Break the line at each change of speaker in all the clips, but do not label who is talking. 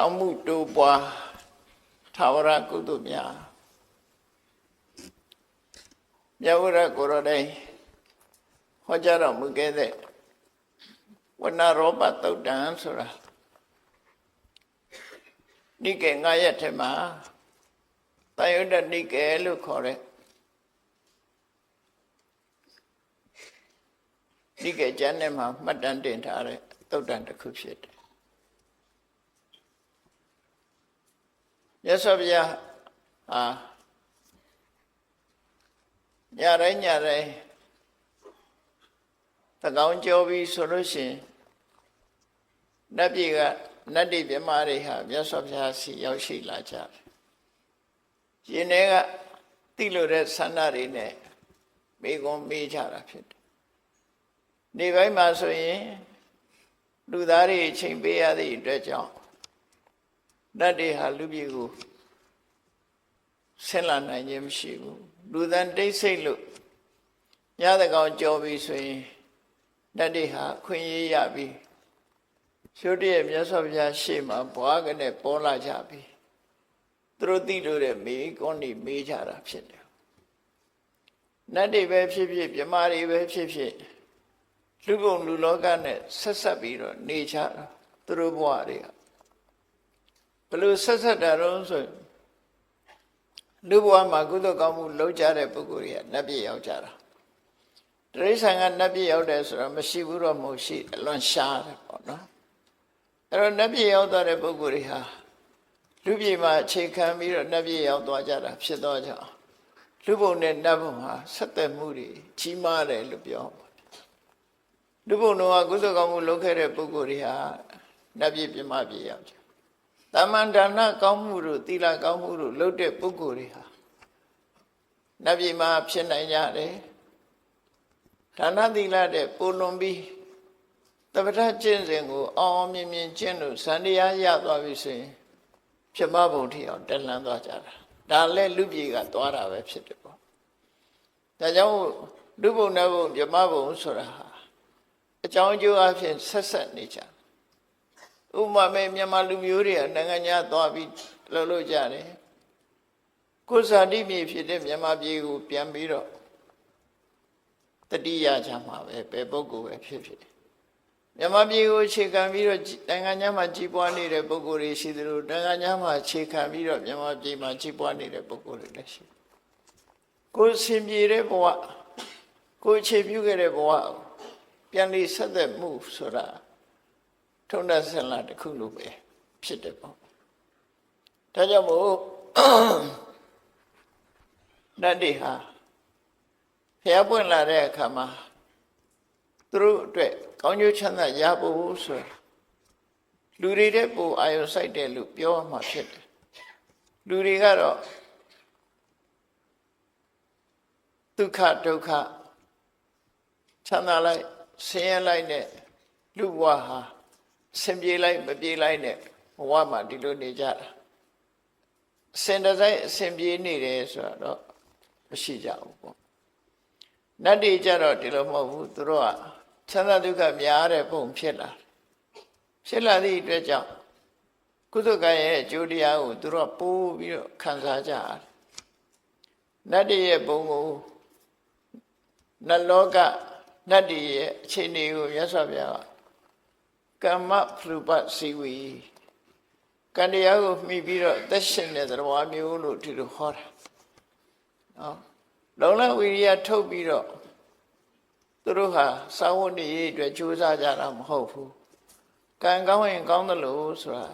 ကောင်းမှုတိုးပွားထာဝရကုသိုလ်များမြတ်ဝရကိုရတိုင်းဟောကြားတော်မူခဲ့တဲ့ဝဏရောပသုတ်တံဆိုတာနိကေ9ရက်ထဲမှာတယုဒ္ဓနိကေလို့ခေါ်တဲ့နိကေကျမ်းထဲမှာမှတ်တမ်းတင်ထားတဲ့သုတ်တံတစ်ခုဖြစ်တယ်မြတ်စွာဘုရားညတိုင်းသကောင်းကြောပြီးဆိုလို့ရှိရင်နတ်ပြည်ကနတ်တိပြမတွေဟာမြတ်စွာဘုရားစီရောက်ရှိလာကြတယ်။ရှင်တွေကသိလို့တဲ့ဆန္ဒတွေနဲ့မိကုံမေးကြတာဖြစ်တယ်။နေပိုင်းမှာဆိုရင်လူသားတွေချိန်ပေးရသည့်အတွက်ကြောင့်နတ်တွေဟာလူပြည်ကိုဆင်းလာနိုင်ခြင်းမရှိဘူးလူသန်တိတ်ဆိတ်လို့ညသကောင်ကြောပြီဆိုရင်နတ်တွေဟာခွင့်ရရပြီရှုတည်းရဲ့မြတ်စွာဘုရားရှေ့မှာဘွားကနေပေါ်လာကြပြီသူတို့သိလို့တဲ့မိကွန်းနေမေးကြတာဖြစ်တယ်နတ်တွေပဲဖြစ်ဖြစ်မြမာတွေပဲဖြစ်ဖြစ်လူကုန်လူလောကနဲ့ဆက်ဆက်ပြီးတော့နေကြတာသူတို့ဘဝတွေကဘယ်လိုဆက်ဆက်တာတော့ဆိုလူဘဝမှာကုသိုလ်ကောင်းမှုလုပ်ကြတဲ့ပုဂ္ဂိုလ်တွေကနတ်ပြည်ရောက်ကြတာတိရစ္ဆာန်ကနတ်ပြည်ရောက်တယ်ဆိုတော့မရှိဘူးတော့မဟုတ်ရှိအလွန်ရှားတယ်ပေါ့နော်အဲ့တော့နတ်ပြည်ရောက်သွားတဲ့ပုဂ္ဂိုလ်တွေဟာလူပြည်မှာအခြေခံပြီးတော့နတ်ပြည်ရောက်သွားကြတာဖြစ်တော့ကြောင့်လူဘုံနဲ့နတ်ဘုံဟာဆက်သက်မှုတွေကြီးမားတယ်လို့ပြောလူဘုံတော့ကုသိုလ်ကောင်းမှုလုပ်ခဲ့တဲ့ပုဂ္ဂိုလ်တွေဟာနတ်ပြည်ပြမပြည်ရောက်ကြတမန်ဒါနကောင်းမှုတို့သီလကောင်းမှုတို့လုပ်တဲ့ပုဂ္ဂိုလ်တွေဟာနတ်ပြည်မှာဖြစ်နိုင်ကြတယ်ဒါနသီလတဲ့ပိုလွန်ပြီးတပ္ပထကျင့်စဉ်ကိုအောင်မြင်မြင်ကျင့်လို့ဇန်တရားရသွားပြီဆိုရင်ပြမဘုံထီအောင်တက်လှမ်းသွားကြတာဒါလည်းလူပြည်ကသွားတာပဲဖြစ်တယ်ပေါ့ဒါကြောင့်လူဘုံနဲ့ဘုံပြမဘုံဆိုတာဟာအကြောင်းအကျိုးအဖြစ်ဆက်ဆက်နေကြဥပမာမြန်မာလူမျိုးတွေကနိုင်ငံခြားသွားပြီးလှုပ်လို့ကြတယ်ကိုယ်စာတိမြေဖြစ်တဲ့မြန်မာပြည်ကိုပြန်ပြီးတော့တတိယချမှာပဲဘယ်ပုဂ္ဂိုလ်ပဲဖြစ်ဖြစ်မြန်မာပြည်ကိုအခြေခံပြီးတော့နိုင်ငံခြားမှာကြီးပွားနေတဲ့ပုဂ္ဂိုလ်တွေရှိသလိုနိုင်ငံခြားမှာအခြေခံပြီးတော့မြန်မာပြည်မှာကြီးပွားနေတဲ့ပုဂ္ဂိုလ်တွေလည်းရှိကိုယ်ဆင်ပြေတဲ့ဘဝကိုယ်အခြေပြုခဲ့တဲ့ဘဝပြန်လည်ဆက်သက်မှုဆိုတာထုံးတဲ့ဆင်လာတစ်ခုလိုပဲဖြစ်တယ်ပေါ့ဒါကြောင့်မို့နတ်တွေဟာဖျားပွင့်လာတဲ့အခါမှာသူတို့အတွက်ကောင်းကျိုးချမ်းသာရဖို့ဆိုလူတွေတဲ့ပိုအာရုံစိုက်တယ်လို့ပြောမှဖြစ်တယ်လူတွေကတော့ဒုက္ခဒုက္ခချမ်းသာလိုက်ဆင်းရဲလိုက်နဲ့လူဘဝဟာဆင်ပြေလိုက်မပြေလိုက်နဲ့ဘဝမှာဒီလိုနေကြတာအစင်တစိုက်အစင်ပြေနေတယ်ဆိုတော့မရှိကြဘူးပေါ့နတ်တွေကြတော့ဒီလိုမဟုတ်ဘူးသူတို့ကချမ်းသာဒုက္ခများတဲ့ပုံဖြစ်လာသည့်အတွက်ကြောင့်ကုသကံရဲ့အကျိုးတရားကိုသူတို့ပိုးပြီးတော့ခံစားကြတယ်နတ်တွေရဲ့ပုံကိုနတ်လောကနတ်တွေရဲ့အခြေအနေကိုမြတ်စွာဘုရားကမ္မဖလူပစီဝီကံတရားကိုမှီပြီးတော့သက်ရှင်တဲ့သဘောမျိုးလို့ဒီလိုဟောတာနော်လုံလဝိရိယထုတ်ပြီးတော့သူတို့ဟာစာဝတ်နေရေးအတွက်ကြိုးစားကြတာမဟုတ်ဘူးကံကောင်းရင်ကောင်းတယ်လို့ဆိုတာ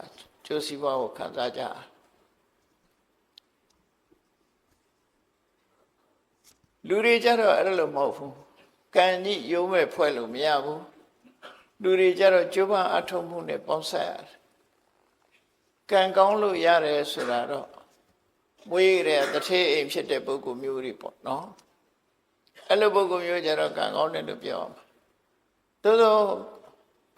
ကျိုးစီးပွားကိုခံစားကြလူတွေကြတော့အဲ့လိုမဟုတ်ဘူးကံကြီးရုံးမဲ့ဖွဲ့လို့မရဘူးလူတွေကြတော့ကျိုးပန်းအထုံမှုနဲ့ပေါင်းဆက်ရတယ်ကံကောင်းလို့ရတယ်ဆိုတာတော့မွေးတဲ့တထေးအိမ်ဖြစ်တဲ့ပုဂ္ဂိုလ်မျိုးတွေပေါ့နော်အဲ့လိုပုဂ္ဂိုလ်မျိုးကြတော့ကံကောင်းတယ်လို့ပြောမှာသို့သော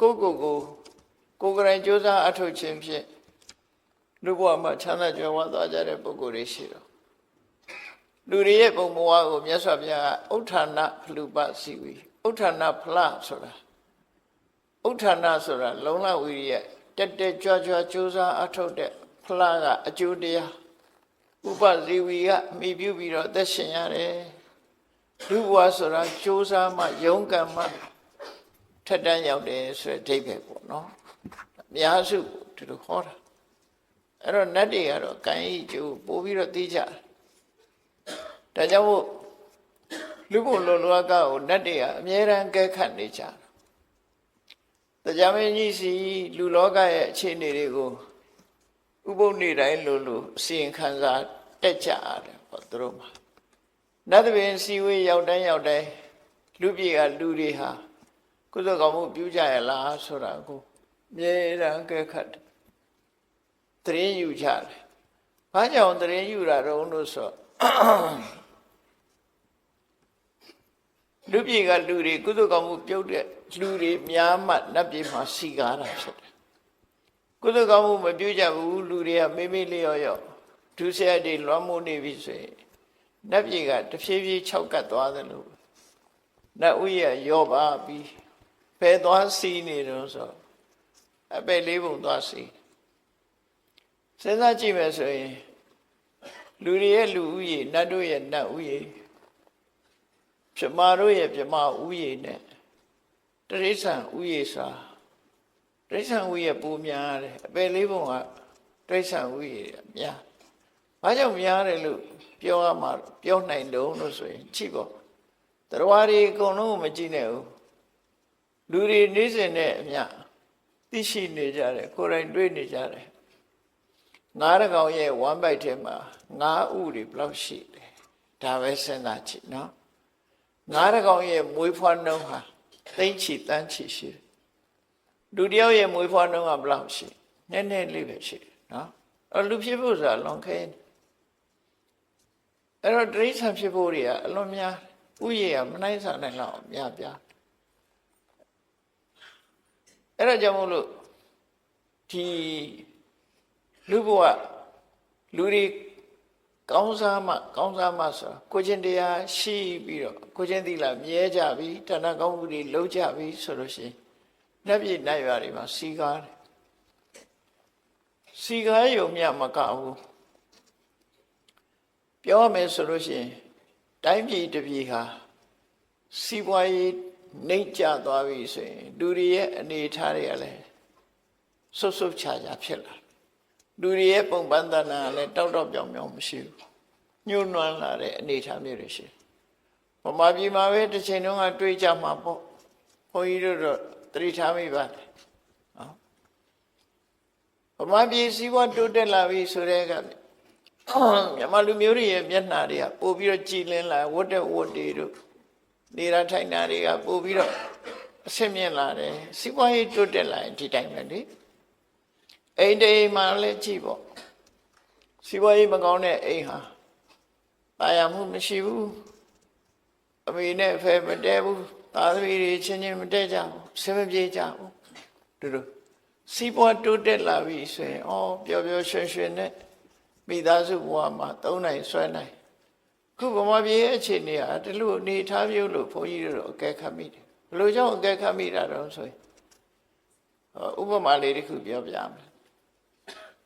ကိုယ်ကိုယ်ကယ်ကြိုးစားအထုတ်ခြင်းဖြင့်လူဘဝမှာချမ်းသာကြွယ်ဝသွားကြတဲ့ပုဂ္ဂိုလ်တွေရှိတော့လူတွေရဲ့ပုံဘဝကိုမြတ်စွာဘုရားကဥဋ္ဌာဏဖလူပစီဝီဥဋ္ဌာဏဖလဆိုတာဥဋ္ဌာဏဆိုတာလုံလဝိရိယ တက်တက်ကြွကြွကြိုးစားအထောက်တဲ့ဖလားကအကျိုးတရားဥပဇီဝီကမိပြုပြီးတော့သက်ရှင်ရတယ်လူဘဝဆိုတာကြိုးစားမှရုန်းကန်မှထက်တန်းရောက်တယ်ဆိုတဲ့အဓိပ္ပာယ်ပေါ့နော်အများစုဒီလိုခေါ်တာအဲ့တော့နတ်တွေကတော့ကံဤကျိုးပို့ပြီးတော့သိကြတယ်ဒါကြောင့်မို့လူဘုံလောလောကကိုနတ်တွေကအမြဲတမ်းကဲခတ်နေကြတယ်တရားမင်းကြီးစီလူလောကရဲ့အခြေအနေတွေကိုဥပုပ်နေ့တိုင်းလို့အစီရင်ခံစာတက်ကြရတယ်ပေါ့သူတို့မှာနတ်တပင်စီဝေးရောက်တိုင်းလူပြည်ကလူတွေဟာကုသိုလ်ကောင်းမှုပြုကြရလားဆိုတာကိုအမြဲတမ်းကဲခတ်တယ်တရင်ယူကြတယ်ဘာကြောင့်တရင်ယူတာတော့လို့ဆိုလူပြည်ကလူတွေကုသိုလ်ကောင်းမှုပြုတဲ့လူတွေများမှနတ်ပြည်မှာစီကားတာဖြစ်တယ်ကုသိုလ်ကောင်းမှုမပြုကြဘူးလူတွေကမေးမေးလျော့ရော့ဒုစရိုက်တွေလွှမ်းမိုးနေပြီဆိုရင်နတ်ပြည်ကတဖြည်းဖြည်းခြောက်ကပ်သွားတယ်လို့နတ်ဥယျာရောပါပြီးဖယ်သွားစီးနေတော့ဆိုအပေလေးပုံသွားစီးစဉ်းစားကြည့်မယ်ဆိုရင်လူတွေရဲ့လူဥယျာနတ်တို့ရဲ့နတ်ဥယျာပြမတို့ရဲ့ပြမဥယျာနဲ့တရိစ္ဆာန်ဥယျာစာတရိစ္ဆာန်ဥယျာပူများတယ်အပေလေးပုံကတရိစ္ဆာန်ဥယျာများဘာကြောင့်များတယ်လို့ပြောရမှာပြောနိုင်တော့လို့ဆိုရင်ကြည့်ပေါ့တရားတွေအကုန်လုံးမကြည့်နဲ့ဘူးလူတွေနေစဉ်နဲ့အမျှသိရှိနေကြတယ်ကိုယ်တိုင်တွေ့နေကြတယ်ငါးရကောင်ရဲ့ဝမ်းပိုက်ထဲမှာငါးဥတွေဘယ်လောက်ရှိတယ်ဒါပဲစဉ်းစားကြည့်နော်ငါးရကောင်ရဲ့မွေးဖွားနှုန်းဟာသိန်းချီတန်းချီရှိတယ်လူတယောက်ရဲ့မွေးဖွားနှုန်းကဘယ်လောက်ရှိနည်းနည်းလေးပဲရှိတယ်နော်အဲ့လူဖြစ်ဖို့ဆိုတာလွန်ခဲအဲ့တော့တိရစ္ဆာန်ဖြစ်ဖို့တွေကအလွန်များဥယျာမနိုင်စားနိုင်တော့များပြားအဲ့တော့ကြောင့်မို့လို့ဒီလူဘဝလူတွေကောင်းစားမှဆိုကိုချင်းတရားရှိပြီးတော့ကိုချင်းသီလမြဲကြပြီတဏှာကောင်းမှုတွေလုံးကြပြီဆိုလို့ရှိရင်နတ်ပြည်နတ်ရွာတွေမှာစီကားတယ်စီကားယုံမြမကဘူးပြောရမယ်ဆိုလို့ရှိရင်တိုင်းပြည်တစ်ပြည်ဟာစီးပွားရေးနှိမ့်ကျသွားပြီဆိုရင်လူတွေရဲ့အနေအထားတွေကလည်းဆုတ်ချဖြစ်လာလူတွေရဲ့ပုံပန်းသဏ္ဍာန်ကလည်းတောက်ပြောင်မရှိဘူးညှို့နွမ်းလာတဲ့အနေအထားမျိုးတွေရှိဗမာပြည်မှာပဲတစ်ချိန်တုန်းကတွေးကြမှာပေါ့ဘုန်းကြီးတို့တော့သတိထားမိပါတယ်နော်ဗမာပြည်စီးပွားတိုးတက်လာပြီဆိုတဲ့ကမြန်မာလူမျိုးတွေရဲ့မျက်နှာတွေကပို့ပြီးတော့ကြည်လင်းလာဝတ်တဲ့ဝတ်တွေတို့နေရာထိုင်တာတွေကပို့ပြီးတော့အဆင့်မြင့်လာတယ်စီးပွားရေးတိုးတက်လာရင်ဒီတိုင်းပဲလေအိမ်တိမ်မှာလည်းကြည့်ပေါ့စီးပွားရေးမကောင်းတဲ့အိမ်ဟာတာယာမှုမရှိဘူးအမေနဲ့အဖေမတည့်ဘူးသားသမီးတွေချင်းချင်းမတည့်ကြဘူးဆင်မပြေကြဘူးတို့စီးပွားတိုးတက်လာပြီဆိုရင်ပျော်ရွှင်နဲ့မိသားစုဘဝမှာသုံးနိုင်ဆွဲနိုင်ခုဗမာပြည်ရဲ့အခြေအနေဟာဒီလိုအနေထားမျိုးလို့ဘုန်းကြီးတို့အကဲခတ်မိတယ်ဘယ်လိုကြောင့်အကဲခတ်မိတာတော့ဆိုရင်ဥပမာလေးတစ်ခုပြောပြမယ်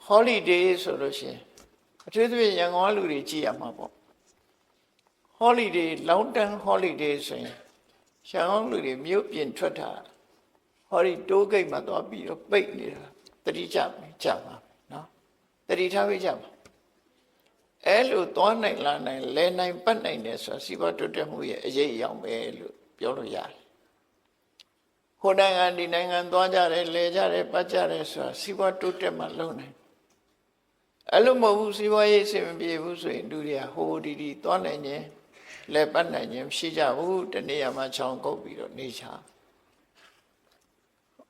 holiday ဆိုလို့ရှိရင်အထူးသဖြင့်ရန်ကုန်လူတွေကြည့်ရမှာပေါ့ holiday long term holiday ဆိုရင်ရန်ကုန်လူတွေမြို့ပြင်ထွက်တာဟောဒီတိုးဂိတ်မှာသွားပြီးတော့ပိတ်နေတာတတိကြမှာနော်တတိထားပေးကြမှာအဲ့လိုသွားနိုင်လာနိုင်လဲနိုင်ပတ်နိုင်တယ်ဆိုတာစီးပွားတိုးတက်မှုရဲ့အရေးအယောင်ပဲလို့ပြောလို့ရတယ်ဟိုနိုင်ငံဒီနိုင်ငံသွားကြတယ်လဲကြတယ်ပတ်ကြတယ်ဆိုတာစီးပွားတိုးတက်မှလုံးနိုင်အဲ့လိုမဟုတ်ဘူးစီးပွားရေးအဆင်မပြေဘူးဆိုရင်လူတွေကဟိုဒီသွားနိုင်ခြင်းလဲပတ်နိုင်ခြင်းမရှိကြဘူးတနေ့မှချောင်းကုတ်ပြီးတော့နေချ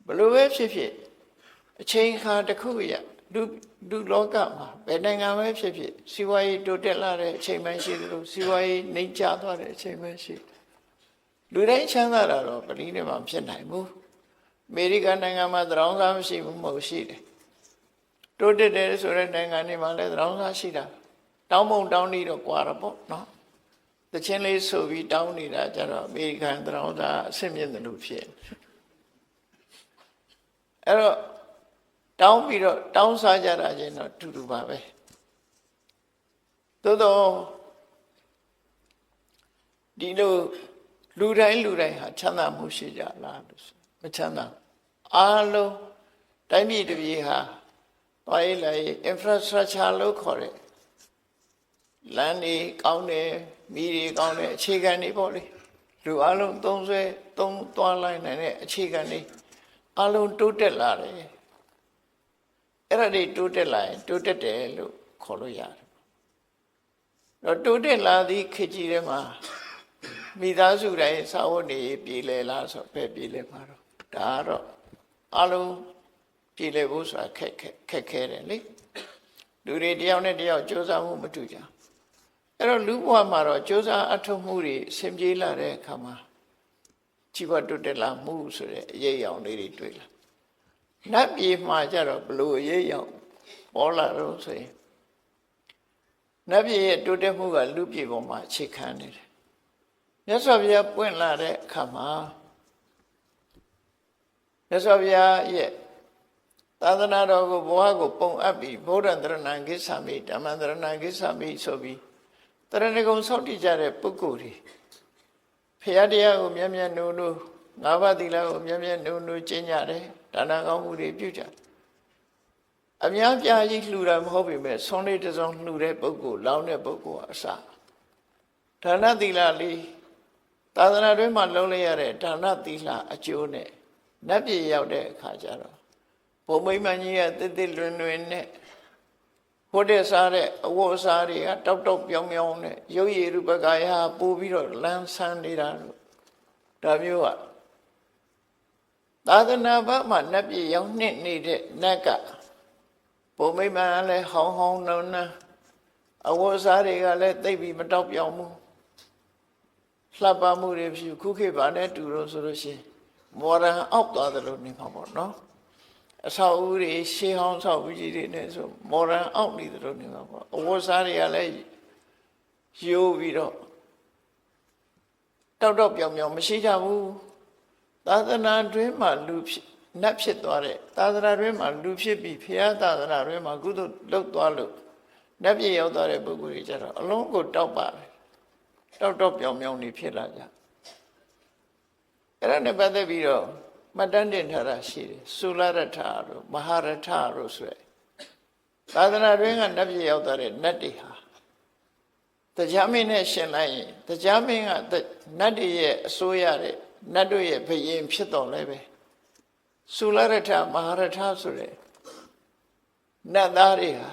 ဘလို့ပဲဖြစ်ဖြစ်အချိန်ခါတစ်ခုရလူလောကမှာဘယ်နိုင်ငံပဲဖြစ်ဖြစ်စီးပွားရေးတိုးတက်လာတဲ့အချိန်မှရှိတယ်လို့စီးပွားရေးနှိမ့်ကျသွားတဲ့အချိန်မှရှိလူတိုင်းချမ်းသာတာတော့ပလီနဲ့မှဖြစ်နိုင်ဘူးအမေရိကန်နိုင်ငံမှာသရောင်းစားမရှိဘူးမဟုတ်ရှိတယ်တိုးတက်တယ်ဆိုတဲ့နိုင်ငံတွေမှာလည်းသရောင်းစားရှိတာတောင်းမုံတောင်းနေတော့ကွာတော့ပေါ့နော်တချင်းလေးဆိုပြီးတောင်းနေတာကြတော့အမေရိကန်သရောင်းစားအဆင့်မြင့်တယ်လို့ဖြစ်အဲ့တော့ တောင်းပြီးတော့တောင်းစားကြတာချင်းတော့တူတူပါပဲသို့တော့ဒီလိုလူတိုင်းဟာချမ်းသာမှုရှိကြလားလို့မချမ်းသာအားလုံးတိုင်းပြည်တစ်ပြည်ဟာသွားရေးလာရေး infrastructure လို့ခေါ်တဲ့လမ်းတွေကောင်းတယ်မီးတွေကောင်းတယ်အခြေခံတွေပေါ့လေလူအလုံးသုံးသွားလိုက်နိုင်တဲ့အခြေခံတွေအလုံးတိုးတက်လာတယ်အဲ့ဒါတွေတိုးတက်လာရင်တိုးတက်တယ်လို့ခေါ်လို့ရတယ်တော့တိုးတက်လာသည့်ခေတ်ကြီးထဲမှာမိသားစုတိုင်းစာဝတ်နေပြည်လဲလားဆိုပဲပြည်လဲမှာတော့ဒါကတော့အလုံးပြည်လဲဖို့ဆိုတာခက်ခဲတယ်လေလူတွေတယောက်နဲ့တယောက်ကြိုးစားမှုမတူကြအဲ့တော့လူဘဝမှာတော့ကြိုးစားအထောက်မှုတွေဆင်ပြေးလာတဲ့အခါမှာជីវတုတက်လာမှုဆိုတဲ့အရေးအယောင်လေးတွေတွေ့လာနတ်ပြည်မှာကြတော့ဘလို့အရေးအယောင်ပေါ်လာတော့ဆိုရင်နတ်ပြည်ရဲ့တိုးတက်မှုကလူပြည်ပေါ်မှာအခြေခံနေတယ်မြတ်စွာဘုရားပွင့်လာတဲ့အခါမှာမြတ်စွာဘုရားရဲ့သာသနာတော်ကိုဘဝကိုပုံအပ်ပြီးဗုဒ္ဓံတရဏံကိစ္ဆာမိဓမ္မံတရဏံကိစ္ဆာမိဆိုပြီးတရဏဂုံဆောက်တည်ကြတဲ့ပုဂ္ဂိုလ်တွေဖရာတရားကိုမြတ်မြတ်နိုးနိုးငါးပါးသီလကိုမြတ်မြတ်နိုးနိုးကျင့်ကြတယ်ဒါနကောင်းမှုတွေပြုကြတယ်အများပြားကြီးလှူတာမဟုတ်ပေမဲ့ဆွန်လေးတစ်စုံလှူတဲ့ပုဂ္ဂိုလ်လောင်းတဲ့ပုဂ္ဂိုလ်အစဒါနသီလလေးသာသနာတွင်မှာလုံးလိုက်ရတဲ့ဒါနသီလအကျိုးနဲ့နတ်ပြည်ရောက်တဲ့အခါကျတော့ဘုံမိမ္မန်ကြီးကတစ်လွင်နဲ့ဟိုတဲ့စားတဲ့အဝတ်အစားတွေကတောက်ပြောင်းနဲ့ရုပ်ရည်ရူပကာယပို့ပြီးတော့လမ်းဆန်းနေတာလို့ဒါမျိုးကသာသနာ့ဘက်မှာနတ်ပြည်ရောက်နေတဲ့နတ်ကဘုံမိမ္မန်ကလည်းဟောင်းနှုံအဝတ်အစားတွေကလည်းသိပ်ပြီးမတောက်ပြောင်းဘူးလှပမှုတွေဖြစ်ခုခေတ်ပါနဲ့တူလို့ဆိုလို့ရှိရင်မော်ဒန်အောက်သွားတယ်လို့နေမှာပေါ့နော်အဆောက်အဦတွေရှေးဟောင်းဆောက်ဦးကြီးတွေနဲ့ဆိုမော်ဒန်အောက်နေတယ်လို့နေမှာပေါ့အဝတ်စားတွေကလည်းရိုးပြီးတော့တောက်ပြောင်မရှိကြဘူးသာသနာတွင်မှာလူနတ်ဖြစ်သွားတဲ့သာသနာတွင်မှာလူဖြစ်ပြီးဖရာသာသနာတွင်မှာကုသိုလ်လုပ်သွားလို့နတ်ပြည်ရောက်သွားတဲ့ပုဂ္ဂိုလ်တွေကြတော့အလုံးကိုတောက်ပါတယ်တောက်ပြောင်နေဖြစ်လာကြအဲ့ဒါနဲ့ပတ်သက်ပြီးတော့မတန်းတင်ထားတာရှိတယ်သုလရထတို့မဟာရထတို့ဆိုရယ်သာသနာတွင်ကနတ်ပြည်ရောက်သွားတဲ့နတ်တွေဟာတရားမင်းနဲ့ရှင်လိုက်ရင်တရားမင်းကနတ်တွေရဲ့အစိုးရတဲ့နတ်တို့ရဲ့ဘယင်ဖြစ်တော်လဲပဲသုလရထမဟာရထဆိုရယ်နတ်သားတွေဟာ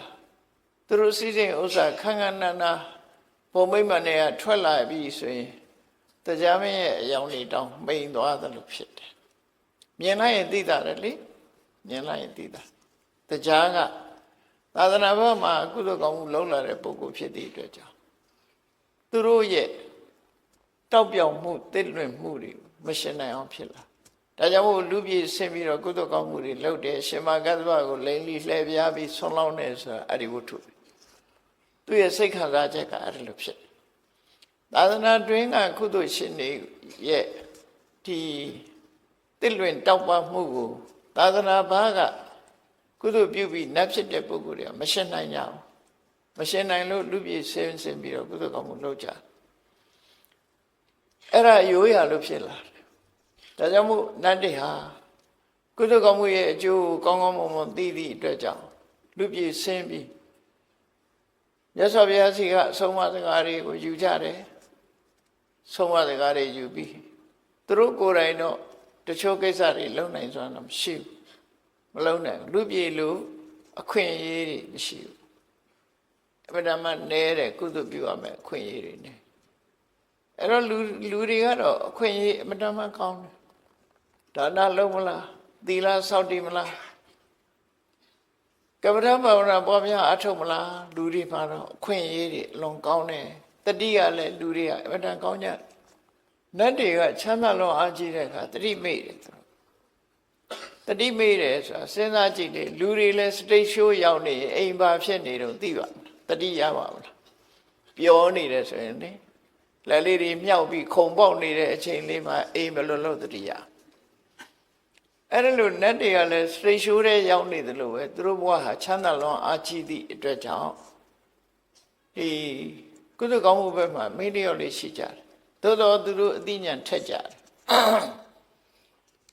သူတို့စီစဉ်ဥစ္စာခန်းခန်းနာနာဘုံမိမ္မာနဲ့ကထွက်လာပြီဆိုရင်တရားမင်းရဲ့အယောင်တွေတောင်းမိန်သွားသလိုဖြစ်တယ်မြင်လိုက်ရင်သိတာလေမြင်လိုက်ရင်သိတာတရားကသာသနာ့ဘက်မှာကုသိုလ်ကောင်းမှုလုပ်လာတဲ့ပုဂ္ဂိုလ်ဖြစ်သည့်အတွက်ကြောင့်သူတို့ရဲ့တောက်ပြောင်မှုတစ်လွင်မှုတွေမရှင်းနိုင်အောင်ဖြစ်လာဒါကြောင့်မို့လူပြည်ဆင်းပြီးတော့ကုသိုလ်ကောင်းမှုတွေလုပ်တယ်ရှင်မကသဗ္ဗကိုလိန်လီလှည့်ပြားပြီးဆွန်လောင်းနေဆိုတာအဲ့ဒီဝတ္ထုသူရဲ့စိတ်ခံစားချက်ကအဲ့ဒီလိုဖြစ်တယ်သာသနာတွင်ကကုသိုလ်ရှင်တွေရဲ့ဒီတစ်လွင်တောက်ပမှုကိုသာသနာဘာကကုသိုလ်ပြုပြီးနတ်ဖြစ်တဲ့ပုဂ္ဂိုလ်တွေကမရှင်းနိုင်ကြဘူးမရှင်းနိုင်လို့လူပြည်ဆင်းပြီးတော့ကုသိုလ်ကောင်းမှုလုပ်ကြအဲ့ဒါရိုးရလို့ဖြစ်လာတယ်ဒါကြောင့်မို့နတ်တွေဟာကုသိုလ်ကောင်းမှုရဲ့အကျိုးကိုကောင်းမွန်သိသည့်အတွက်ကြောင့်လူပြည်ဆင်းပြီးမြတ်စွာဘုရားစီကအဆုံးအမစကားတွေကိုယူကြတယ်ဆုံးမစကားတွေယူပြီးသူတို့ကိုယ်တိုင်တော့တချို့ကိစ္စတွေလုံနိုင်စွမ်းတော့မရှိဘူးမလုံနိုင်လူပြည်လူအခွင့်အရေးတွေမရှိဘူးအမှန်တမ်းနဲတဲ့ကုသပြုရမယ်အခွင့်အရေးတွေနဲ့အဲ့တော့လူတွေကတော့အခွင့်အရေးအမှန်တမ်းကောင်းတယ်ဒါနလုံးမလားသီလစောင့်တည်မလားကပ္ပဋ္ဌဘာဝနာပွားများအထုတ်မလားလူတွေမှာတော့အခွင့်အရေးတွေအလွန်ကောင်းတယ်တတိကလည်းလူတွေကအမှန်တမ်းကောင်းကြနတ်တွေကချမ်းသာလုံးအားကြီးတဲ့အခါတတိမိတ်တယ်တတိမိတ်တယ်ဆိုတာစဉ်းစားကြည့်လေလူတွေလည်းစတိတ်ရှိုးရောက်နေအိမ်ပါဖြစ်နေတော့သိပါတတိရပါမလားပြောနေတယ်ဆိုရင်လေလက်လေးတွေမြောက်ပြီးခုံပေါက်နေတဲ့အချိန်လေးမှာအိမ်ဘယ်လိုလုပ်တတိရ အဲ့ဒါလို့နတ်တွေကလည်းစရိတ်ရှိုးတဲ့ရောက်နေတယ်လို့ပဲသူတို့ဘဝဟာချမ်းသာလွန်အားကြီးသည့်အတွက်ကြောင့်ဒီကုသိုလ်ကောင်းမှုဘက်မှာမိတ္တရောလေးရှိကြတယ်သို့တော်သူတို့အသိဉာဏ်ထက်ကြတယ်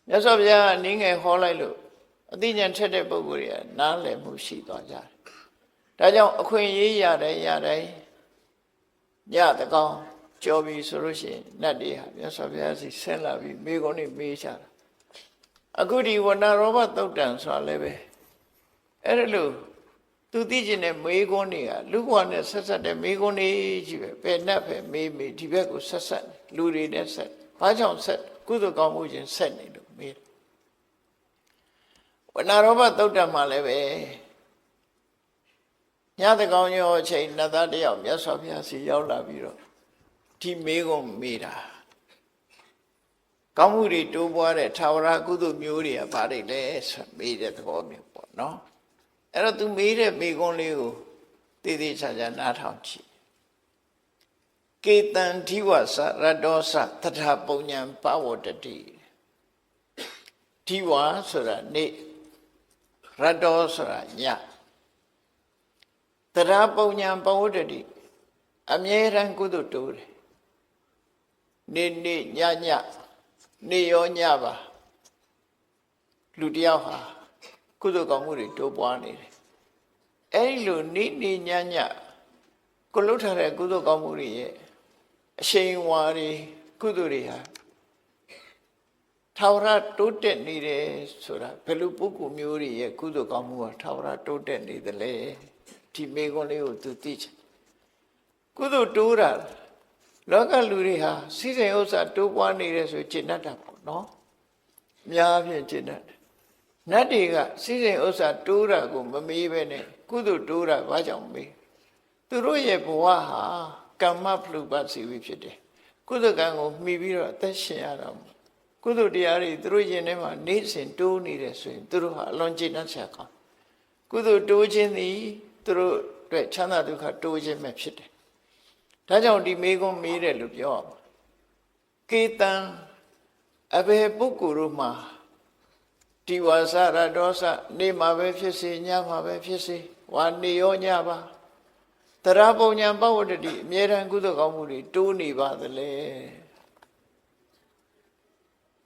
မြတ်စွာဘုရားအနည်းငယ်ဟောလိုက်လို့အသိဉာဏ်ထက်တဲ့ပုဂ္ဂိုလ်တွေကနားလည်မှုရှိသွားကြတယ်ဒါကြောင့်အခွင့်အရေးရတယ်ညတကောင်ကြော်ပြီဆိုလို့ရှိရင်နတ်တွေဟာမြတ်စွာဘုရားစီဆင်းလာပြီးမိကုန်းနဲ့မေးကြတာအခုဒီဝဏ္ဏရောဘသုတ်တံဆိုတာလည်းပဲအဲ့ဒါလို့သူသိကျင်တဲ့မေးခွန်းတွေကလူဘဝနဲ့ဆက်ဆက်တဲ့မေးခွန်းတွေကြီးပဲဘယ်နဲ့ပဲမေးဒီဘက်ကိုဆက်ဆက်လူတွေနဲ့ဆက်ဘာကြောင့်ဆက်ကုသိုလ်ကောင်းမှုချင်းဆက်နေလို့မေးဝဏ္ဏရောဘသုတ်တံမှာလည်းပဲညတကောင်ရောအချိန်နတ်သားတယောက်မြတ်စွာဘုရားစီရောက်လာပြီးတော့ဒီမေးခွန်းမေးတာကောင်းမှုတွေတိုးပွားတဲ့ထာဝရကုသိုလ်မျိုးတွေကဘာတွေလဲဆိုမေးတဲ့သဘောမျိုးပေါ့နော်အဲ့တော့သူမေးတဲ့မေးခွန်းလေးကိုသေသေးချာချာနားထောင်ကြည့်ကေတံဓိဝဆရတ္တောသသထပုံညာပဝတ္တိဓိဝဆိုတာနေရတ္တောဆိုတာညသထပုံညာပဝတ္တိအမြဲတမ်းကုသိုလ်တိုးတယ်နေညနေရောညပါလူတယောက်ဟာကုသိုလ်ကောင်းမှုတွေတိုးပွားနေတယ်အဲဒီလိုနေညကိုလှုပ်ထားတဲ့ကုသိုလ်ကောင်းမှုတွေရဲ့အရှိန်ဝါတွေကုသိုလ်တွေဟာထာဝရတိုးတက်နေတယ်ဆိုတာဘယ်လိုပုဂ္ဂိုလ်မျိုးတွေရဲ့ကုသိုလ်ကောင်းမှုဟာထာဝရတိုးတက်နေသလဲဒီမေခွန်းလေးကိုသူသိချင်ကုသိုလ်တိုးတာလောကလူတွေဟာစိစိမ်ဥစ္စာတိုးပွားနေတယ်ဆိုကျင့်တတ်တာပေါ့နော်အများဖြင့်ကျင့်တတ်တယ်နတ်တွေကစိစိမ်ဥစ္စာတိုးတာကိုမမေးပဲနဲ့ကုသိုလ်တိုးတာဘာကြောင့်မေးသူတို့ရဲ့ဘဝဟာကမ္မဖလူပစီဝိဖြစ်တယ်ကုသိုလ်ကံကိုမှီပြီးတော့အသက်ရှင်ရတာကုသိုလ်တရားတွေသူတို့ရင်ထဲမှာနေ့စဉ်တိုးနေတယ်ဆိုရင်သူတို့ဟာအလွန်ကျင့်တတ်ချက်ကောင်းကုသိုလ်တိုးခြင်းသည်သူတို့အတွက်ချမ်းသာဒုက္ခတိုးခြင်းပဲဖြစ်တယ်ဒါကြောင့်ဒီမေခွန်းမေးတယ်လို့ပြောရမှာကေတံအဘယ်ပုဂ္ဂိုလ်တို့မှာဒီဝါစရဒေါသနေမှာပဲဖြစ်စေညမှာပဲဖြစ်စေဝါနေရောညပါတရာပုံညာပဝတ္တိအမြဲတမ်းကုသိုလ်ကောင်းမှုတွေတိုးနေပါသလဲ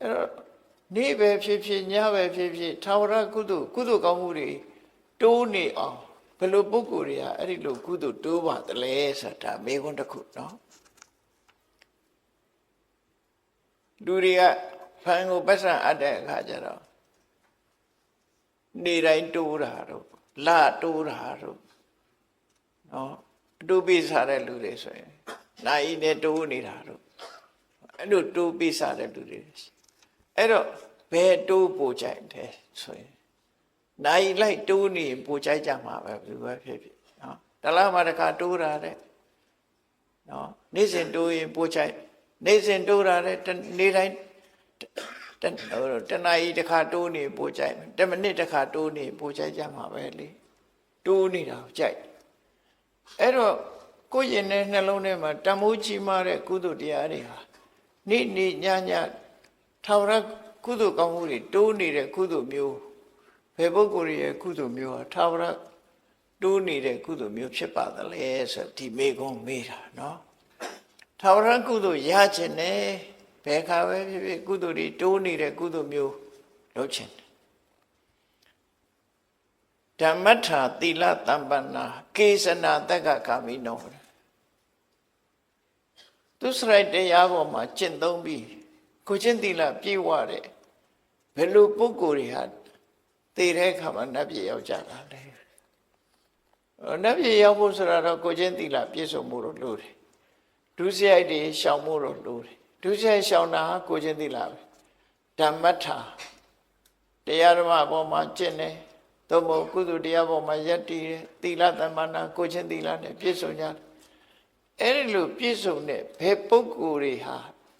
အဲ့တော့နေပဲဖြစ်ဖြစ်ညပဲဖြစ်ဖြစ်ထာဝရကုသိုလ်ကောင်းမှုတွေတိုးနေအောင်ဘယ်လိုပုဂ္ဂိုလ်တွေကအဲ့ဒီလိုကုသိုလ်တိုးပါသလဲဆိုတာမေခွန်းတစ်ခုနော်လူတွေကဖန်ကိုပတ်စံအပ်တဲ့အခါကျတော့နေတိုင်းတိုးတာတော့လတိုးတာတော့နော်အတူပိစားတဲ့လူတွေဆိုရင်နိုင်နဲ့တိုးနေတာတော့အဲ့လိုတိုးပိစားတဲ့လူတွေအဲ့တော့ဘယ်တိုးပို့ကြိုက်တယ်ဆိုရင်နိုင်လိုက်တိုးနေပို့ကြိုက်ကြမှာပဲဘယ်လိုပဲဖြစ်ဖြစ်နော်တလားမှာတစ်ခါတိုးတာတဲ့နော်နေ့စဉ်တိုးရင်ပို့ကြိုက်နေ့စဉ်တိုးတာတဲ့နေ့တိုင်းတနာရီတစ်ခါတိုးနေပို့ကြိုက်10မိနစ်တစ်ခါတိုးနေပို့ကြိုက်ကြမှာပဲလေတိုးနေတာကြိုက်အဲ့တော့ကိုယ်ရင်တဲ့နှလုံးထဲမှာတမိုးကြီးမားတဲ့ကုသိုလ်တရားတွေဟာနေ့ညထာဝရကုသိုလ်ကောင်းမှုတွေတိုးနေတဲ့ကုသိုလ်မျိုးဘယ်ပုဂ္ဂိုလ်ရဲ့ကုသိုလ်မျိုးဟာထာဝရတိုးနေတဲ့ကုသိုလ်မျိုးဖြစ်ပါသလဲဆိုဒီမေခွန်းမေးတာနော်ထာဝရကုသိုလ်ရခြင်းနဲ့ဘယ်ခါပဲဖြစ်ဖြစ်ကုသိုလ်တွေတိုးနေတဲ့ကုသိုလ်မျိုးလုပ်ခြင်းဓမ္မထာသီလတမ္ပန္နာကေသနာတက္ကကာမိနောသူစရိုက်တရားပေါ်မှာကျင့်သုံးပြီးကိုချင်းသီလပြည့်ဝတဲ့ဘယ်လိုပုဂ္ဂိုလ်တွေဟာသိတဲ့အခါမှာနတ်ပြည်ရောက်ကြတာလဲနတ်ပြည်ရောက်ဖို့ဆိုတာတော့ကိုချင်းသီလပြည့်စုံမှုတော့လိုတယ်ဒုစရိုက်တွေရှောင်မှုတော့လိုတယ်ဒုစရိုက်ရှောင်တာဟာကိုချင်းသီလပဲဓမ္မထာတရားဓမ္မပေါ်မှာကျင့်တယ်သို့မဟုတ်ကုသိုလ်တရားပေါ်မှာယက်တည်တယ်သီလသမ္မာနာကိုချင်းသီလနဲ့ပြည့်စုံကြတယ်အဲ့ဒီလိုပြည့်စုံတဲ့ဘယ်ပုဂ္ဂိုလ်တွေဟာ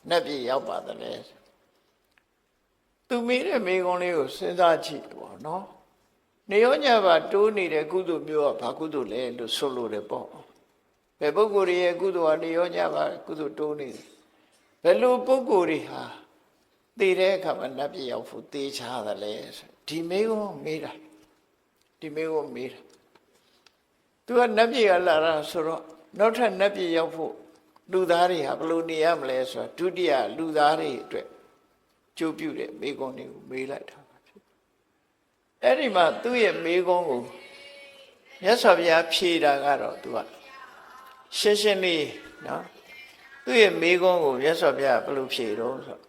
နတ်ပြည်ရောက်ပါသလဲသူမေးတဲ့မေခွန်းလေးကိုစဉ်းစားကြည့်ပေါ့နော်နေရောညပါတိုးနေတဲ့ကုသိုလ်မျိုးကဘာကုသိုလ်လဲလို့ဆိုလို့တယ်ပေါ့ဘယ်ပုဂ္ဂိုလ်ရဲ့ကုသိုလ်ဟာနေရောညပါကုသိုလ်တိုးနေတယ်ဘယ်လိုပုဂ္ဂိုလ်တွေဟာ သိတဲ့အခါမှာနတ်ပြည်ရောက်ဖို့သိချတယ်လေဒီမေးကိုမေးတာဒီမေးကိုမေးတာသူကနတ်ပြည်ကလာတာဆိုတော့နောက်ထပ်နတ်ပြည်ရောက်ဖို့လူသားတွေဟာဘယ်လိုနေရမလဲဆိုတာဒုတိယလူသားတွေအတွက်ကြိုးပြုတဲ့မေးခွန်းတွေကိုမေးလိုက်တာပါဖြစ်အဲ့ဒီမှာသူ့ရဲ့မေးခွန်းကိုမြတ်စွာဘုရားဖြေတာကတော့သူကရှင်းရှင်းလေးနော်သူ့ရဲ့မေးခွန်းကိုမြတ်စွာဘုရားဘယ်လိုဖြေတော့ဆို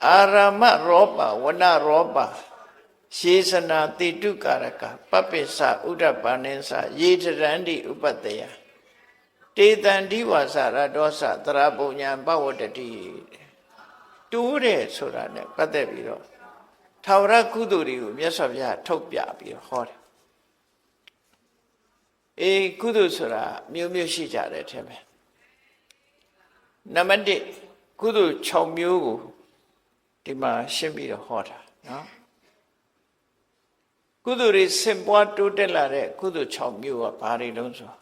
အာရမရောပဝနရောပရှေစနာတိတုကာရကပပ္ပိသဥဒ္ဒပါဏိသယေတရန္တိဥပတ္တယတေတံဒီဝါစရဒောသတရပုညာပဝတ္တိတူးတယ်ဆိုတာ ਨੇ ပတ်သက်ပြီးတော့ထာဝရကုသိုလ်တွေကိုမြတ်စွာဘုရားထုတ်ပြပြီးတော့ဟောတယ်အေးကုသိုလ်ဆိုတာမျိုးမျိုးရှိကြတယ်ထင်မယ်နံပါတ်1ကုသိုလ်6မျိုးကိုဒီမှာရှင်းပြီးတော့ဟောတာနော်ကုသိုလ်တွေစင်ပွားတိုးတက်လာတဲ့ကုသိုလ်6မျိုးကဘာတွေလုံးဆို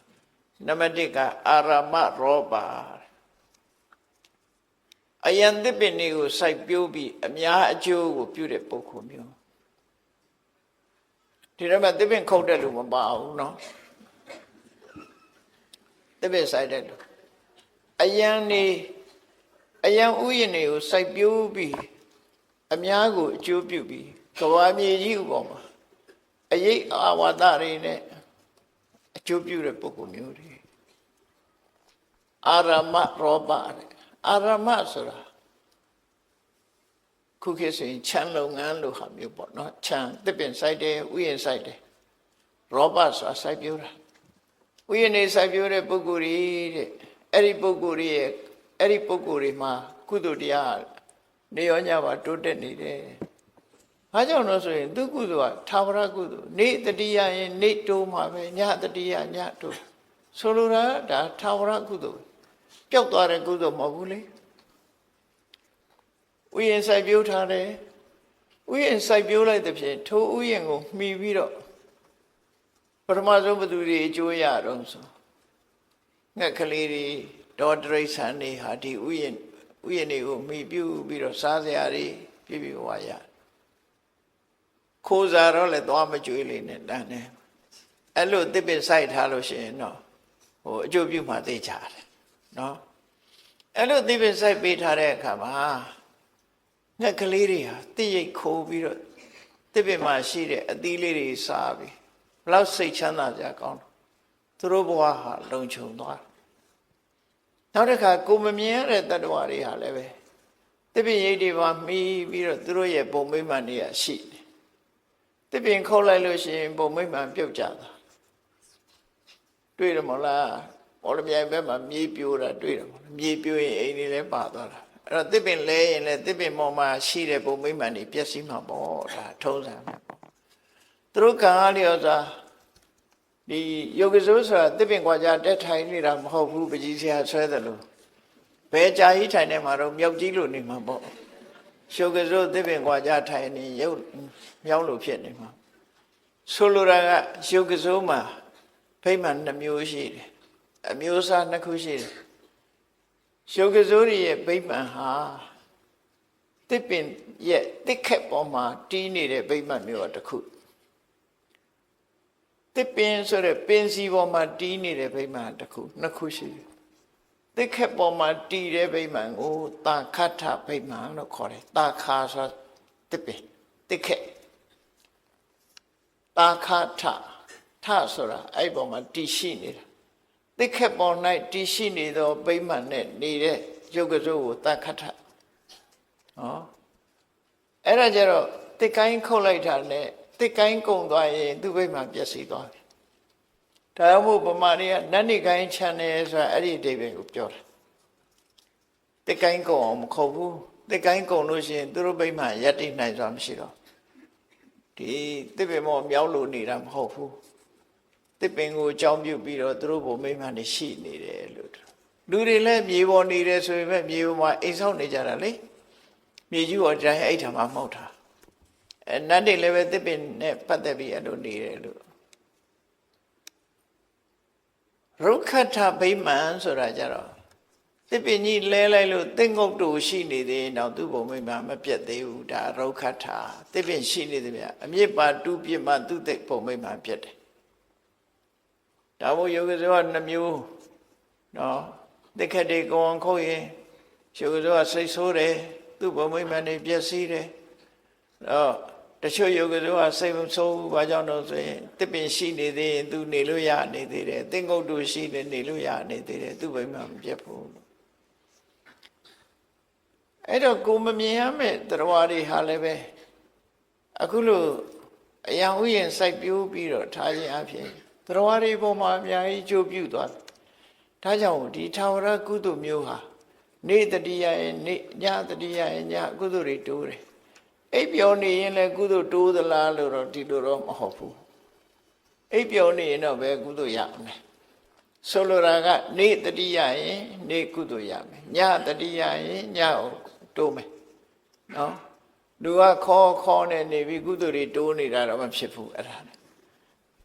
နံပါတ်1ကအာရမရောပါအယံသစ်ပင်တွေကိုစိုက်ပျိုးပြီးအများအကျိုးကိုပြုတဲ့ပုဂ္ဂိုလ်မျိုးဒီတော့မှသစ်ပင်ခုတ်တဲ့လူမပါဘူးနော်သစ်ပင်စိုက်တဲ့လူအယံဥယျာဉ်တွေကိုစိုက်ပျိုးပြီးအများကိုအကျိုးပြုပြီးကဘာမြေကြီးဥပေါ်မှာအရေးအာဝါဒတွေနဲ့အကျိုးပြုတဲ့ပုဂ္ဂိုလ်မျိုးတွေအာရမရောပအာရမဆိုတာခုခေတ်ဆိုရင်ခြံလုပ်ငန်းလို့ဟာမျိုးပေါ့နော်ခြံသစ်ပင်စိုက်တယ်ဥယျာဉ်စိုက်တယ်ရောပဆိုတာစိုက်ပျိုးတာဥယျာဉ်နေစိုက်ပျိုးတဲ့ပုဂ္ဂိုလ်တွေတဲ့အဲ့ဒီပုဂ္ဂိုလ်တွေမှာကုသိုလ်တရားနေရောညပါတိုးတက်နေတယ်။ဘာကြောင့်လို့ဆိုရင်သူကုသိုလ်ကထာဝရကုသိုလ်နေတတိယရင်နေတိုးမှာပဲညတတိယညတိုးဆိုလိုတာဒါထာဝရကုသိုလ်ပျောက်သွားတဲ့ကုသိုလ်မဟုတ်ဘူးလေ။ဥယျာဉ်စိုက်ပျိုးထားတယ်။ဥယျာဉ်စိုက်ပျိုးလိုက်တဲ့ဖြင့်ထိုဥယျာဉ်ကိုမှီပြီးတော့ပထမဆုံးဘသူတွေအကျိုးရတော့ဆိုငှက်ကလေးတွေဒေါ်တရိษံတွေဟာဒီဥယျာဉ်တွေကိုမှီပြုပြီးတော့စားစရာတွေပြည့်ပြည့်ဝရခိုးစားတော့လည်းသွားမကြွေးလေးနဲ့တန်းတယ်အဲ့လိုတစ်ပစ်စိုက်ထားလို့ရှိရင်တော့အကျိုးပြုမှသိကြတယ်နော်အဲ့လိုတစ်ပစ်စိုက်ပေးထားတဲ့အခါမှာငှက်ကလေးတွေဟာတိရိတ်ခိုးပြီးတော့တစ်ပစ်မှာရှိတဲ့အသီးလေးတွေစားပြီးဘလောက်စိတ်ချမ်းသာကြကောင်းသူတို့ဘဝဟာလုံခြုံသွားနောက်တစ်ခါကိုမမြင်ရတဲ့တ attva တွေဟာလည်းပဲတပည့်ရိပ်တွေပါမှီပြီးတော့သူတို့ရဲ့ပုံမိမ့်မှန်တွေကရှိတယ်တပည့်ခုတ်လိုက်လို့ရှိရင်ပုံမိမ့်မှန်ပြုတ်ကြတာတွေ့တယ်မလားဘောလမြိုင်ဘက်မှာမြေပြိုတာတွေ့တယ်မလားမြေပြိုရင်အိမ်တွေလည်းပါသွားတာအဲ့တော့တပည့်လဲရင်လည်းတပည့်ပေါ်မှာရှိတဲ့ပုံမိမ့်မှန်တွေပျက်စီးမှာပေါ့ဒါထုံးစံပဲပေါ့သူတို့ကံအားလျော်စွာဒီယောဂဇိုးဆိုတာတစ်ပင်ကွာကြတက်ထိုင်နေတာမဟုတ်ဘူးပကြီးဆရာဆွဲတယ်လို့ဘယ်ကြာကြီးထိုင်နေမှာတော့မြောက်ကြီးလို့နေမှာပေါ့ယောဂဇိုးတစ်ပင်ကွာကြထိုင်နေရုပ်မြောင်းလို့ဖြစ်နေမှာဆိုလိုတာကယောဂဇိုးမှာဖိမှန်2မျိုးရှိတယ်အမျိုးအစား2ခုရှိတယ်ယောဂဇိုးရဲ့ဖိမှန်ဟာတစ်ပင်ရဲ့တစ်ခက်ပေါ်မှာတီးနေတဲ့ဖိမှန်မျိုးတစ်ခုတစ်ပင်ဆိုတဲ့ပင်စီပေါ်မှာတီးနေတဲ့ဗိမာန်တစ်ခုနှစ်ခုရှိတယ်။တစ်ခက်ပေါ်မှာတီးတဲ့ဗိမာန်ကိုတာခတ်ထဗိမာန်လို့ခေါ်တယ်။တာခါဆိုတစ်ပင်တစ်ခက်တာခတ်ထဆိုတာအဲ့ပေါ်မှာတီးရှိနေတာ။တစ်ခက်ပေါ်၌တီးရှိနေသောဗိမာန်နဲ့နေတဲ့ရုပ်ကစိုးကိုတာခတ်ထ။ဟောအဲ့ဒါကြတော့တစ်ကိုင်းခုတ်လိုက်တာနဲ့တစ်ကိုင်းကုံသွားရင်သူ့ဘိမှပျက်စီးသွားတယ်။ဒါကြောင့်မို့ဗမာတွေကနတ်နိကိုင်းချန်တယ်ဆိုတာအဲ့ဒီအဓိပ္ပာယ်ကိုပြောတာ။တစ်ကိုင်းကုံအောင်မခုတ်ဘူး။တစ်ကိုင်းကုံလို့ရှိရင်သူတို့ဘိမှရပ်တည်နိုင်စွာမရှိတော့ဒီတစ်ပင်မောမြောက်လို့နေတာမဟုတ်ဘူး။တစ်ပင်ကိုအကြောင်းပြုပြီးတော့သူတို့ဘုံမိမှနေရှိနေတယ်လို့လူတွေလည်းမြေပေါ်နေတယ်ဆိုရင်ပဲမြေပေါ်မှာအိမ်ဆောက်နေကြတာလေ။မြေကြီးပေါ်တိုင်းအဲ့ထာမှာမဟုတ်တာ။နတ်တွေလည်းပဲတစ်ပင်နဲ့ပတ်သက်ပြီးအဲ့လိုနေတယ်လို့ရုက္ခထဗိမာန်ဆိုတာကြတော့ တစ်ပင်ကြီးလဲလိုက်လို့သင်္ကုတ်တူရှိနေသေးတော့သူ့ဘုံမိမမပြတ်သေးဘူးဒါရုခထာတစ်ပင်ရှိနေသည်ဗျအမြစ်ပါတူးပြစ်မှသူ့သိဘုံမိမပြတ်တယ်ဒါမို့ယောဂဇောက2မျိုးနော်တိခတ်တွေကောင်းခုတ်ရင်ယောဂဇောကစိတ်ဆိုးတယ်သူ့ဘုံမိမနေပြည့်စည်တယ်တော့တချို့ယောဂဇောကစိတ်မဆိုးဘူးဘာကြောင့်လို့ဆိုရင်တစ်ပင်ရှိနေသေးရင်သူနေလို့ရနေသေးတယ်သင်္ကုတ်တူရှိနေလို့ရနေသေးတယ်သူ့ဘုံမိမမပြတ်ဘူးအဲ့တော့ကိုမမြင်ရမယ့်တရားတွေဟာလည်းပဲအခုလို့အယံဥယျာဉ်စိုက်ပျိုးပြီးတော့ထားခြင်းအဖြစ်တရားတွေပေါ်မှာအများကြီးကျိုးပြုသွားတယ်။ဒါကြောင့်ဒီထာဝရကုသိုလ်မျိုးဟာနေ့တတိယရဲ့နေ့ညတတိယရဲ့ညကုသိုလ်တွေတိုးတယ်။အိပ်ပျော်နေရင်လည်းကုသိုလ်တိုးသလားလို့တော့ဒီလိုတော့မဟုတ်ဘူး။အိပ်ပျော်နေရင်တော့ပဲကုသိုလ်ရမယ်။ဆိုလိုတာကနေ့တတိယရင်နေ့ကုသိုလ်ရမယ်။ညတတိယရင်ညတိုးမယ်နော်လူကခေါ်နေနေပြီကုသိုလ်တွေတိုးနေတာတော့မဖြစ်ဘူးအဲ့ဒါ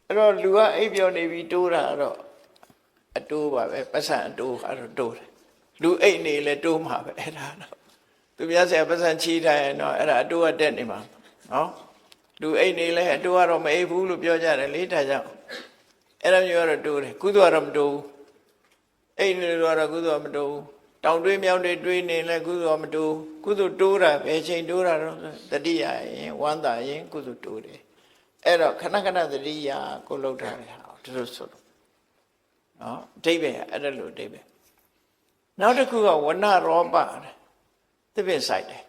အဲ့တော့လူကအိပ်ပျော်နေပြီတိုးတာတော့အတိုးပါပဲပတ်စံအတိုးကတော့တိုးတယ်လူအိပ်နေလဲတိုးမှာပဲအဲ့ဒါတော့သူများဆရာပတ်စံချီးထားရင်တော့အဲ့ဒါအတိုးကတက်နေမှာနော်လူအိပ်နေလဲအတိုးကတော့မအိပ်ဘူးလို့ပြောကြတယ်လေဒါကြောင့်အဲ့ဒါမျိုးကတော့တိုးတယ်ကုသိုလ်ကတော့မတိုးဘူးအိပ်နေလို့ကတော့ကုသိုလ်ကမတိုးဘူးတောင်တွေးမြောက်တွေတွေးနေလဲကုသိုလ်မတိုးကုသိုလ်တိုးတာဘယ်ချိန်တိုးတာတော့တတိယရင်ဝမ်းသာရင်ကုသိုလ်တိုးတယ်အဲ့တော့ခဏခဏတတိယကိုလှုပ်ထားတယ်ဟာဒီလိုဆိုလို့နော်အဓိပ္ပာယ်အဲ့ဒါလိုအဓိပ္ပာယ်နောက်တစ်ခုကဝဏရောပသစ်ပင်ဆိုင်တယ်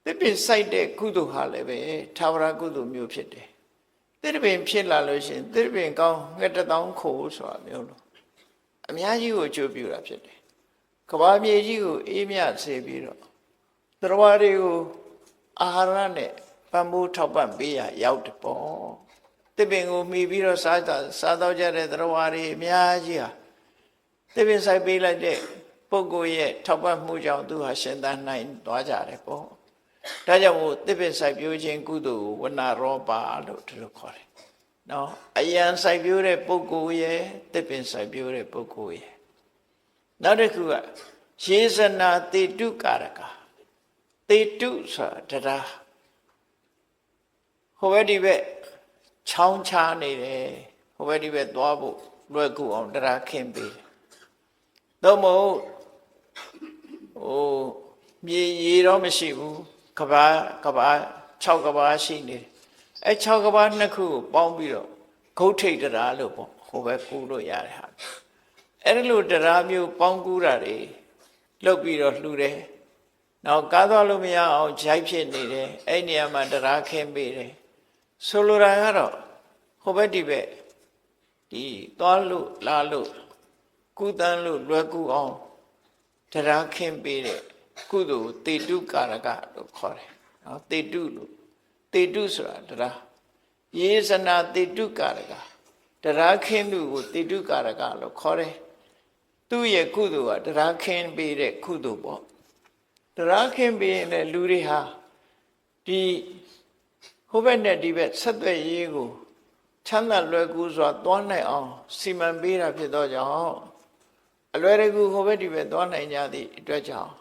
သစ်ပင်ဆိုင်တဲ့ကုသိုလ်ဟာလည်းပဲထာဝရကုသိုလ်မျိုးဖြစ်တယ်သစ်ပင်ဖြစ်လာလို့ရှိရင်သစ်ပင်ကောင်းငှက်တစ်တောင်းခိုးဆိုတာမျိုးလို့အများကြီးကိုအကျိုးပြုတာဖြစ်တယ်။ကဘာမြေကြီးကိုအေးမြစေပြီးတော့တရားတွေကိုအာဟာရနဲ့ပံ့ပိုးထောက်ပံ့ပေးရရောက်တယ်ပေါ့။တစ်ပင်ကိုမှီပြီးတော့စားတော့ကြတဲ့တရားတွေအများကြီးဟာတစ်ပင်ဆိုင်ပေးလိုက်တဲ့ပုဂ္ဂိုလ်ရဲ့ထောက်ပံ့မှုကြောင့်သူဟာရှင်သန်နိုင်သွားကြတယ်ပေါ့။ဒါကြောင့်မို့တစ်ပင်ဆိုင်ပြိုးခြင်းကုသိုလ်ကိုဝဏရောပလို့ဒီလိုခေါ်တယ်။နော်အယံစိုက်ပျိုးတဲ့ပုဂ္ဂိုလ်ရဲ့တစ်ပင်စိုက်ပျိုးတဲ့ပုဂ္ဂိုလ်ရဲ့နောက်တစ်ခုကယေဇနာတေတုကာရကတေတုဆိုတာတရားဟိုဘက်ဒီဘက်ချောင်းချားနေတယ်ဟိုဘက်ဒီဘက်သွားဖို့လွယ်ကူအောင်တရားခင်းပေးတယ်သို့မဟုတ်မြေရေတော့မရှိဘူးကဘာ6ကဘာရှိနေတယ်အဲ6ကဘာနှစ်ခုကိုပေါင်းပြီးတော့ဂုတ်ထိတ်တရားလို့ပေါ့ဟိုဘက်ကူလို့ရတယ်ဟာအဲ့ဒီလိုတရားမျိုးပေါင်းကူတာတွေလုပ်ပြီးတော့လှူတယ်နောက်ကားသွားလို့မရအောင်ဂျိုက်ဖြစ်နေတယ်အဲ့နေရာမှာတရားခင်းပေးတယ်ဆိုလိုတာကတော့ဟိုဘက်ဒီဘက်ဒီသွားလို့လာလို့ကုသန်းလို့လွယ်ကူအောင်တရားခင်းပေးတဲ့ကုသိုလ်တေတုကာရကလို့ခေါ်တယ်နော်တေတုလို့တေတုဆိုတာတရားယေဇနာတေတုကာရကတရားခင်းသူကိုတေတုကာရကလို့ခေါ်တယ်သူ့ရဲ့ကုသိုလ်ကတရားခင်းပေးတဲ့ကုသိုလ်ပေါ့တရားခင်းပေးတဲ့လူတွေဟာဒီဟိုဘက်နဲ့ဒီဘက်ဆက်သွယ်ရေးကိုချမ်းသာလွယ်ကူစွာသွားနိုင်အောင်စီမံပေးတာဖြစ်သောကြောင့်အလွယ်တကူဟိုဘက်ဒီဘက်သွားနိုင်ကြသည့်အတွက်ကြောင့်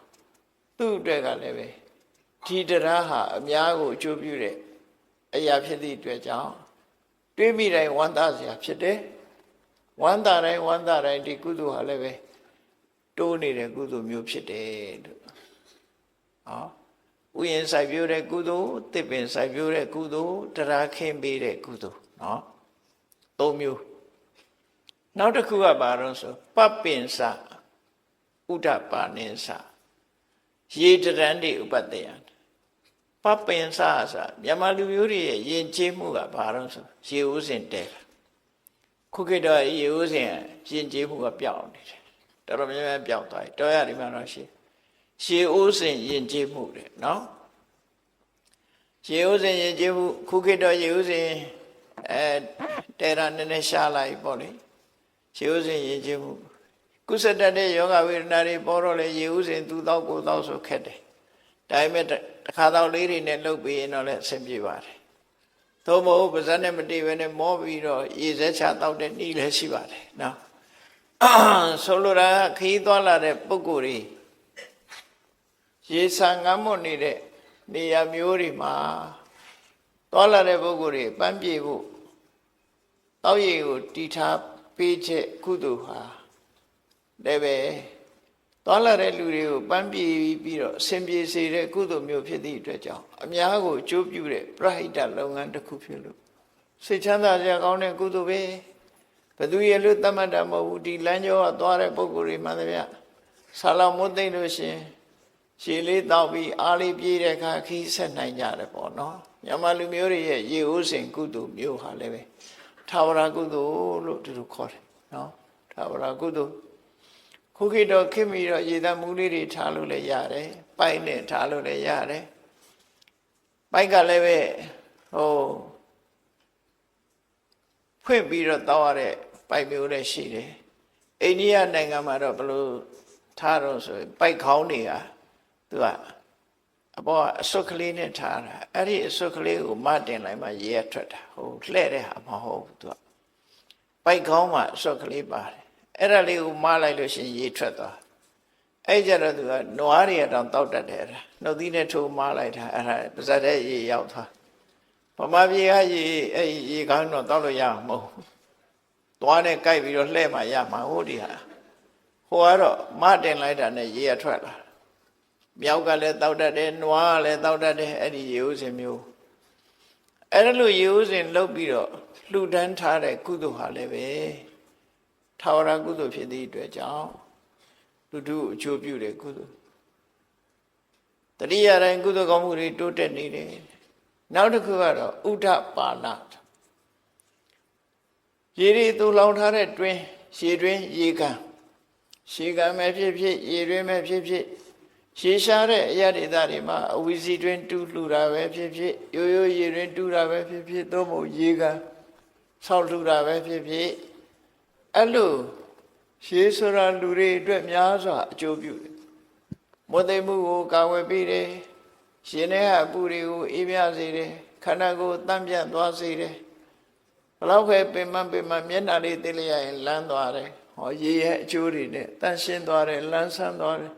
သူ့အတွက်ကလည်းပဲဒီတရားဟာအများကိုအကျိုးပြုတဲ့အရာဖြစ်သည့်အတွက်ကြောင့်တွေးမိတိုင်းဝမ်းသာစရာဖြစ်တယ်ဝမ်းသာတိုင်းဒီကုသိုလ်ဟာလည်းပဲတိုးနေတဲ့ကုသိုလ်မျိုးဖြစ်တယ်လို့ဥယျာဉ်စိုက်ပျိုးတဲ့ကုသိုလ်တစ်ပင်စိုက်ပျိုးတဲ့ကုသိုလ်တရားခင်းပေးတဲ့ကုသိုလ်နော်၃မျိုးနောက်တစ်ခုကဘာလို့ဆိုပပ္ပင်္စဥဒ္ဒပါနိသရေတရန်တိဥပတ္တယပပ္ပင်္စဆိုတာမြန်မာလူမျိုးတွေရဲ့ယဉ်ကျေးမှုကဘာလို့ဆိုရေဦးစင်တဲခုခေတ်တော့ရေဦးစင်ယဉ်ကျေးမှုကပျောက်နေတယ်တော်တော်များများပျောက်သွားပြီတော်ရဒီမှာတော့ရေဦးစင်ယဉ်ကျေးမှုတဲ့နော်ရေဦးစင်ယဉ်ကျေးမှုခုခေတ်တော့ရေဦးစင်တဲရနည်းနည်းရှားလိုက်ပေါ့လေရေဦးစင်ယဉ်ကျေးမှုကုသတတ်တဲ့ယောဂဝေဒနာတွေပေါ်တော့လေရေဦးစင်သူတော့ကိုတော့ဆိုခက်တယ်ဒါပေမဲ့တစ်ခါတော့လေးတွေနဲ့လှုပ်ပြီးရင်တော့လည်းအဆင်ပြေပါတယ်သို့မဟုတ်ပါဇက်နဲ့မတည်ဘဲနဲ့မောပြီးတော့ရေစက်ချတောက်တဲ့နှီးလည်းရှိပါတယ်နော် ဆိုလိုတာခရီးသွားလာတဲ့ပုဂ္ဂိုလ်တွေရေဆာငမ်းမွနေတဲ့နေရာမျိုးတွေမှာသွားလာတဲ့ပုဂ္ဂိုလ်တွေပန်းပြေဖို့တောက်ရည်ကိုတီထားပေးချက်ကုသိုလ်ဟာလည်းပဲသွားလာတဲ့လူတွေကိုပန်းပြေပြီးတော့အစဉ်ပြေစေတဲ့ကုသိုလ်မျိုးဖြစ်သည့်အတွက်ကြောင့်အများကိုအကျိုးပြုတဲ့ပရဟိတလုပ်ငန်းတစ်ခုဖြစ်လို့စိတ်ချမ်းသာစရာကောင်းတဲ့ကုသိုလ်ပဲဘယ်သူရဲ့လို့သတ်မှတ်တာမဟုတ်ဘူးဒီလမ်းကျောကသွားတဲ့ပုဂ္ဂိုလ်တွေမှန်သမျှဆာလောင်မွတ်သိမ့်လို့ရှင်ရှည်လေးတောက်ပြီးအားလေးပြေးတဲ့အခါခီးဆက်နိုင်ကြတယ်ပေါ့နော်မြန်မာလူမျိုးတွေရဲ့ရေဦးစဉ်ကုသိုလ်မျိုးဟာလည်းပဲထာဝရကုသိုလ်လို့သူတို့ခေါ်တယ်နော်ထာဝရကုသိုလ်ခုခေတ်တော့ခင်ပြီးတော့ရေသမှုလေးတွေထားလို့လည်းရတယ်ပိုက်နဲ့ထားလို့လည်းရတယ်ပိုက်ကလည်းပဲဖွင့်ပြီးတော့တောက်ရတဲ့ပိုက်မျိုးလည်းရှိတယ်အိန္ဒိယနိုင်ငံမှာတော့ဘယ်လိုထားတော့ဆိုပိုက်ခေါင်းတွေကသူကအပေါ်အစွတ်ကလေးနဲ့ထားတာအဲ့ဒီအစွတ်ကလေးကိုမတင်လိုက်မှရေထွက်တာလှဲ့တဲ့ဟာမဟုတ်ဘူးသူကပိုက်ခေါင်းမှာအစွတ်ကလေးပါတယ်အဲ့ဒါလေးကိုမလိုက်လို့ရှိရင်ရေထွက်သွားအဲ့ကြတော့သူကနွားတွေတောင်တောက်တတ်တယ်အဲ့ဒါနှုတ်သီးနဲ့ထိုးမလိုက်တာအဲ့ဒါပါဇက်တဲ့ရေရောက်သွားဗမာပြည်ကရေအဲ့ရေကောင်းတော့တောက်လို့ရမှာမဟုတ်ဘူးသွားနဲ့ကြိုက်ပြီးတော့လှဲ့မှရမှာဟုတ်ဒီဟာဟိုကတော့မတင်လိုက်တာနဲ့ရေရထွက်လာမြောက်ကလည်းတောက်တတ်တယ်နွားကလည်းတောက်တတ်တယ်အဲ့ဒီရေဦးစင်မျိုးအဲ့ဒါလိုရေဦးစင်လှုပ်ပြီးတော့လှူဒန်းထားတဲ့ကုသိုလ်ဟာလည်းပဲထာဝရကုသိုလ်ဖြစ်သည့်အတွက်ကြောင့်လူတို့အကျိုးပြုတဲ့ကုသိုလ်တတိယတိုင်းကုသိုလ်ကောင်းမှုတွေတိုးတက်နေတယ်နောက်တစ်ခုကတော့ဥဒ္ဓပါဏရေတွေတူလောင်ထားတဲ့တွင်းရေတွင်းရေကန်ရေကန်ပဲဖြစ်ဖြစ်ရေတွင်းပဲဖြစ်ဖြစ်ရေရှားတဲ့အရာဒေသတွေမှာအဝီစီတွင်းတူးလှူတာပဲဖြစ်ဖြစ်ရိုးရိုးရေတွင်းတူးတာပဲဖြစ်ဖြစ်သို့မဟုတ်ရေကန်ဆောက်လှူတာပဲဖြစ်ဖြစ်အဲ့လိုရေဆိုတာလူတွေအတွက်များစွာအကျိုးပြုတယ်မွတ်သိမ်မှုကိုကာဝယ်ပေးတယ်ရှင်ထဲကအပူတွေကိုအေးမြစေတယ်ခန္ဓာကိုယ်တန့်ပြန့်သွားစေတယ်ဘလောက်ပဲပင်မမျက်နှာလေးသိလျက်ရင်လန်းသွားတယ်ဟောရေရဲ့အကျိုးတွေနဲ့တန့်ရှင်းသွားတယ်လန်းဆန်းသွားတယ်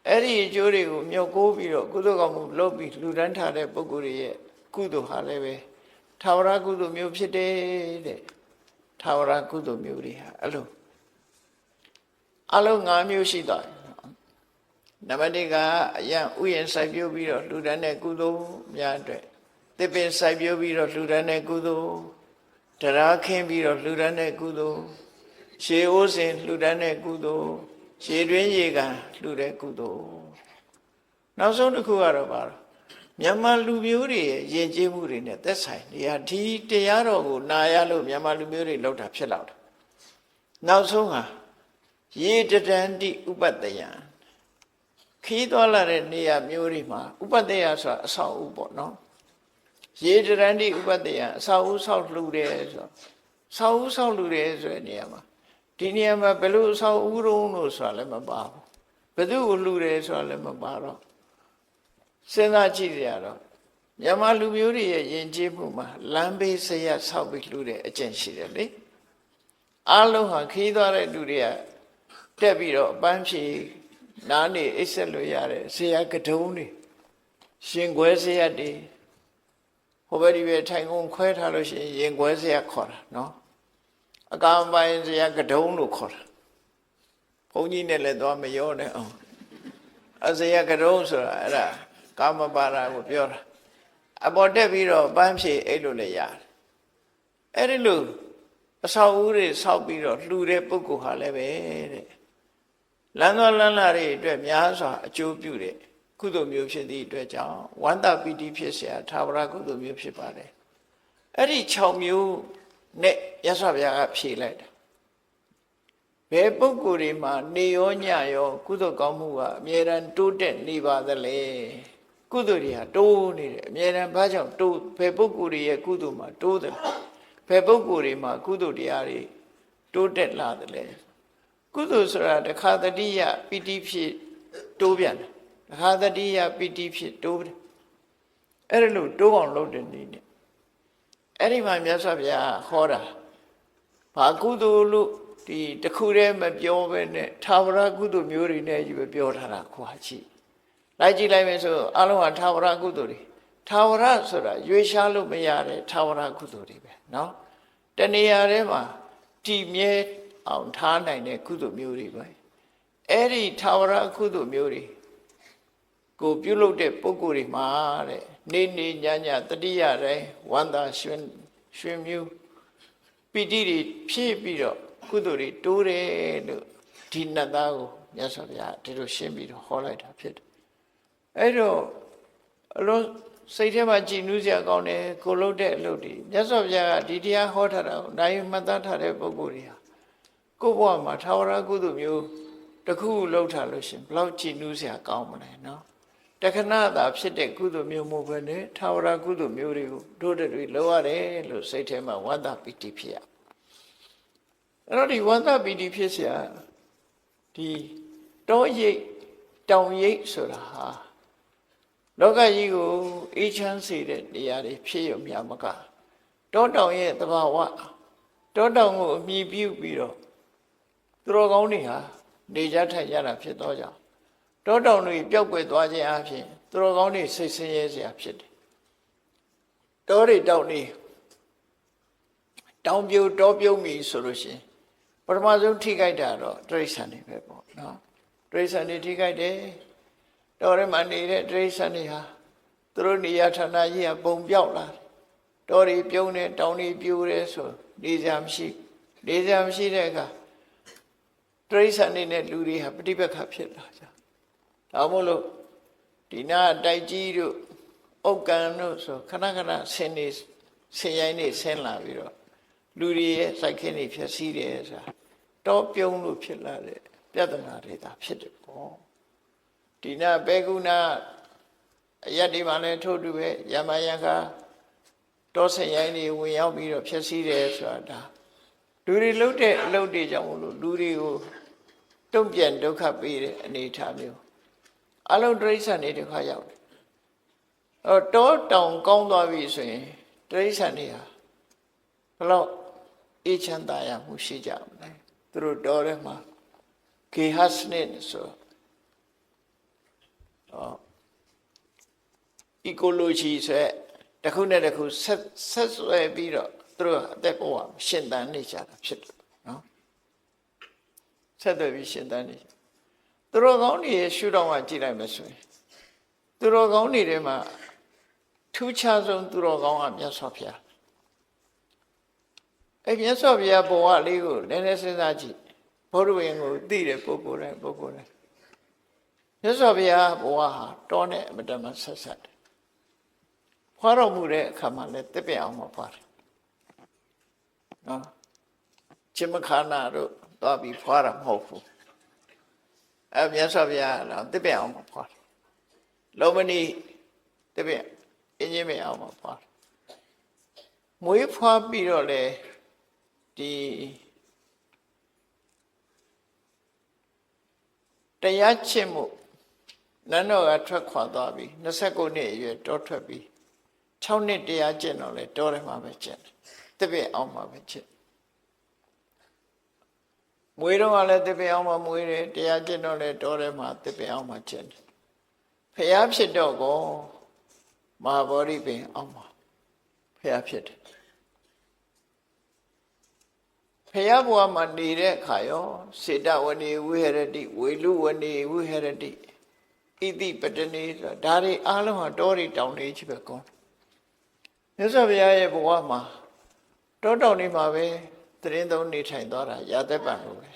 အဲ့ဒီအကျိုးတွေကိုမြုပ်ကိုးပြီးတော့ကုသိုလ်ကောင်းမှုလုပ်ပြီးလှူဒန်းထားတဲ့ပုဂ္ဂိုလ်ရဲ့ကုသိုလ်ဟာလည်းပဲထာဝရကုသိုလ်မျိုးဖြစ်တယ်တဲ့ထာဝရကုသိုလ်မျိုးတွေဟာအလုံး5မျိုးရှိသွားတယ်နံပါတ်1ကအယံဥယျာဉ်စိုက်ပျိုးပြီးတော့လှူဒန်းတဲ့ကုသိုလ်များအတွက်သစ်ပင်စိုက်ပျိုးပြီးတော့လှူဒန်းတဲ့ကုသိုလ်တရားခင်းပြီးတော့လှူဒန်းတဲ့ကုသိုလ်ရှေးအိုးစင်လှူဒန်းတဲ့ကုသိုလ်ရှေးတွင်းရေကန်လှူတဲ့ကုသိုလ်နောက်ဆုံးတစ်ခုကတော့ပါတော့မြန်မာလူမျိုးတွေရဲ့ယဉ်ကျေးမှုတွေနဲ့သက်ဆိုင်နေရာဒီတရားတော်ကိုနာရလို့မြန်မာလူမျိုးတွေလောက်တာဖြစ်လောက်တာနောက်ဆုံးဟာရေတတန္တိဥပတ္တယံခီးသွားလာတဲ့နေရာမျိုးတွေမှာဥပတ္တယဆိုတာအဆောက်အဦပေါ့နော်ရေတရန္တိဥပတ္တယအဆောက်အဦဆောက်လှူတယ်ဆိုဆောက်အဦဆောက်လှူတယ်ဆိုတဲ့နေရာမှာဒီနေရာမှာဘယ်လိုအဆောက်အဦတုံးလို့ဆိုတာလည်းမပါဘူးဘယ်သူကိုလှူတယ်ဆိုတာလည်းမပါတော့စဉ်းစားကြည့်ကြရတော့မြန်မာလူမျိုးတွေရဲ့ယဉ်ကျေးမှုမှာလမ်းဘေးဆရာဆောက်ပြီးလှူတဲ့အကျင့်ရှိတယ်လေအားလုံးဟာခီးသွားတဲ့လူတွေကတက်ပြီးတော့အပန်းဖြေနားနေအိပ်ဆက်လို့ရတယ်ဆရာကတုံးတွေရှင်ခွဲဆရာတွေဟိုဘက်ဒီဘက်ထိုင်ကုန်ခွဲထားလို့ရှိရင်ရင်ခွဲဆရာခေါ်တာနော်အကောင်ပိုင်းဆရာကတုံးလို့ခေါ်တာဘုန်းကြီးနဲ့လည်းတော့မရောနဲ့အောင်အဆရာကတုံးဆိုတာအဲ့ဒါကာမပါဒကိုပြောတာအပေါ်တက်ပြီးတော့ပန်းဖြေအိပ်လို့လည်းရတယ်အဲ့ဒီလိုအဆောက်အဦတွေဆောက်ပြီးတော့လှူတဲ့ပုဂ္ဂိုလ်ဟာလည်းပဲတဲ့လမ်းတော်လမ်းလာတွေအတွက်များစွာအကျိုးပြုတဲ့ကုသိုလ်မျိုးဖြစ်သည့်အတွက်ကြောင့်ဝန္တပီတိဖြစ်เสียထာဝရကုသိုလ်မျိုးဖြစ်ပါတယ်အဲ့ဒီ6မျိုးနဲ့ရသော်ဘုရားကဖြေလိုက်တာဘယ်ပုဂ္ဂိုလ်တွေမှာနေရောညရောကုသိုလ်ကောင်းမှုကအမြဲတမ်းတိုးတက်နေပါသလဲကုသိုလ်တွေဟာတိုးနေတယ်အမြဲတမ်းဘာကြောင့်တိုးဘယ်ပုဂ္ဂိုလ်တွေရဲ့ကုသိုလ်မှာတိုးတယ်ဘယ်ပုဂ္ဂိုလ်တွေမှာကုသိုလ်တရားတွေတိုးတက်လာတယ်လဲကုသိုလ်ဆိုတာတခါတတိယပီတိဖြစ်တိုးပြန်တယ်တခါတတိယပီတိဖြစ်တိုးတယ်အဲ့ဒါလို့တိုးအောင်လုပ်တဲ့နည်းနဲ့အဲ့ဒီမှာမြတ်စွာဘုရားဟောတာဘာကုသိုလ်လို့ ဒီတခုတည်းမပြောပဲနဲ့ထာဝရကုသိုလ်မျိုးတွေနဲ့ကြီးပဲပြောထားတာခွာကြည့်လိုက်ကြည့်လိုက်မယ်ဆိုအလုံးဟာထာဝရကုသိုလ်တွေထာဝရဆိုတာရွေးရှားလို့မရတဲ့ထာဝရကုသိုလ်တွေပဲเนาะတဏှာထဲမှာတည်မြဲအောင်ထားနိုင်တဲ့ကုသိုလ်မျိုးတွေပဲအဲ့ဒီထာဝရကုသိုလ်မျိုးတွေကိုပြုလုပ်တဲ့ပုဂ္ဂိုလ်တွေမှာတဲ့နေနေညညတတိယတိုင်းဝန္တာရွှင်မြူပီတိတွေဖြည့်ပြီးတော့ကုသိုလ်တွေတိုးတယ်လို့ဒီနတ်သားကိုမြတ်စွာဘုရားဒီလိုရှင်းပြီးတော့ဟောလိုက်တာဖြစ်တယ်အဲ့တော့အလုံးစိတ်ထဲမှာကြည်နူးစရာကောင်းတယ်ကိုလုပ်တဲ့အလုပ်တွေမြတ်စွာဘုရားကဒီတရားဟောထားတာကိုနိုင်မှတ်သားထားတဲ့ပုဂ္ဂိုလ်တွေဟာကိုယ့်ဘဝမှာထာဝရကုသိုလ်မျိုးတစ်ခုလုပ်ထားလို့ရှင်ဘလောက်ကြည်နူးစရာကောင်းမလဲနော်တခဏသာဖြစ်တဲ့ကုသိုလ်မျိုးမဟုတ်ဘဲနဲ့ထာဝရကုသိုလ်မျိုးတွေကိုတို့တွေလုပ်ရတယ်လို့စိတ်ထဲမှာဝန္တာပီတိဖြစ်ရအဲ့တော့ဒီဝန္တာပီတိဖြစ်เสียဒီတောရိပ်တောင်ရိပ်ဆိုတာဟာလောကကြီးကိုအေးချမ်းစေတဲ့နေရာတွေဖြစ်ရမြမကတောတောင်ရဲ့သဘာဝတောတောင်ကိုအမြည်ပြုပြီးတော့သူတော်ကောင်းတွေဟာနေကြထိုင်ကြတာဖြစ်တော့ကြောင့်တောတောင်တွေပျောက်ကွယ်သွားခြင်းအပြင်သူတော်ကောင်းတွေစိတ်ဆင်းရဲစရာဖြစ်တယ်တောတွေတောင်တွေတောင်ပြိုတောပြုံးပြီဆိုလို့ရှိရင်ပထမဆုံးထိခိုက်တာတော့တိရစ္ဆာန်တွေပဲပေါ့နော်တိရစ္ဆာန်တွေထိခိုက်တယ်တောထဲမှာနေတဲ့တိရစ္ဆာန်တွေဟာသူတို့နေရာဌာနကြီးကပုံပြောက်လာတယ်တောတွေပြုံးတယ်တောင်တွေပြိုတယ်ဆိုနေစရာမရှိတဲ့အခါတိရစ္ဆာန်တွေနဲ့လူတွေဟာပဋိပက္ခဖြစ်လာကြဒါမို့လို့ဒီနာတိုက်ကြီးတို့အုတ်ကန်တို့ဆိုခဏခဏဆင်းရိုင်းနေဆင်းလာပြီးတော့လူတွေရဲ့စိုက်ခင်းတွေဖြစ်စီးတယ်ဆိုတာတောပြုံးလို့ဖြစ်လာတဲ့ပြဿနာတွေဒါဖြစ်တယ်ပေါ့ဒီနာဘေကုဏအရက်ဒီမှာလည်းထို့တူပဲယမယံခါတောဆင်းရိုင်းတွေဝင်ရောက်ပြီးတော့ဖြစ်စီးတယ်ဆိုတာဒါလူတွေလှုပ်တဲ့အလုပ်တွေကြောင့်မလို့လူတွေကိုတုံ့ပြန်ဒုက္ခပေးတဲ့အနေအထားမျိုးအလုံးတိရစ္ဆာန်တွေဒုက္ခရောက်တယ်တောတောင်ကောင်းသွားပြီဆိုရင်တိရစ္ဆာန်တွေဟာဘလို့အေးချမ်းသာရမှုရှိကြမလဲသူတို့တောထဲမှာကေဟစနစ်ဆိုecology ဆိုတခုနဲ့တခုဆက်ဆွဲပြီးတော့သူတို့အသက်ဘဝရှင်သန်နေကြတာဖြစ်တယ်နော်ဆက်သွယ်ပြီးရှင်သန်နေသူတော်ကောင်းတွေရဲ့ရှုထောင့်ကကြည့်လိုက်မယ်ဆိုရင်သူတော်ကောင်းတွေထဲမှာထူးခြားဆုံးသူတော်ကောင်းကမြတ်စွာဘုရားမြတ်စွာဘုရားဘဝလေးကိုနည်းနည်းစဉ်းစားကြည့်ဘုရားဝင်ကိုသိတဲ့ပုဂ္ဂိုလ်တိုင်းမြတ်စွာဘုရားဘဝဟာတောနဲ့အမတမဆက်ဆက်တယ်ဖွာတော်မူတဲ့အခါမှာလည်းတစ်ပြက်အောင်မဖွာတယ်နော်ချင်းမခါနာတို့သွားပြီးဖွာတာမဟုတ်ဘူးမြတ်စွာဘုရားတော့တစ်ပြက်အောင်မဖွာတယ်လောမဏီတစ်ပြက်အင်းကြီးမအောင်မဖွာတယ်မွေးဖွာပြီးတော့လေဒီတရားချစ်မှုနန်းတော်ကထွက်ခွာသွားပြီ29နှစ်အရွယ်တောထွက်ပြီ6နှစ်တရားကျင့်တော့လေတောထဲမှာပဲကျင့်တယ်တပည့်အောင်မှာပဲကျင့်မွေးတော့ကလည်းတပည့်အောင်မှာမွေးတယ်တရားကျင့်တော့လေတောထဲမှာတပည့်အောင်မှာကျင့်တယ်ဖျားဖြစ်တော့ကောမဟာဗောဓိပင်အောင်မှာဖျားဖြစ်တယ်ဖျားဘဝမှာနေတဲ့အခါရောစေတဝနေဝိဟရတိဝေလူဝနေဝိဟရတိဣတိပတနေဆိုတာဒါတွေအားလုံးဟာတောတွေတောင်တွေကြီးပဲကောမြတ်စွာဘုရားရဲ့ဘဝမှာတောတောင်တွေမှာပဲသတင်းသုံးနေထိုင်သွားတာရာသက်ပံလို့ပဲ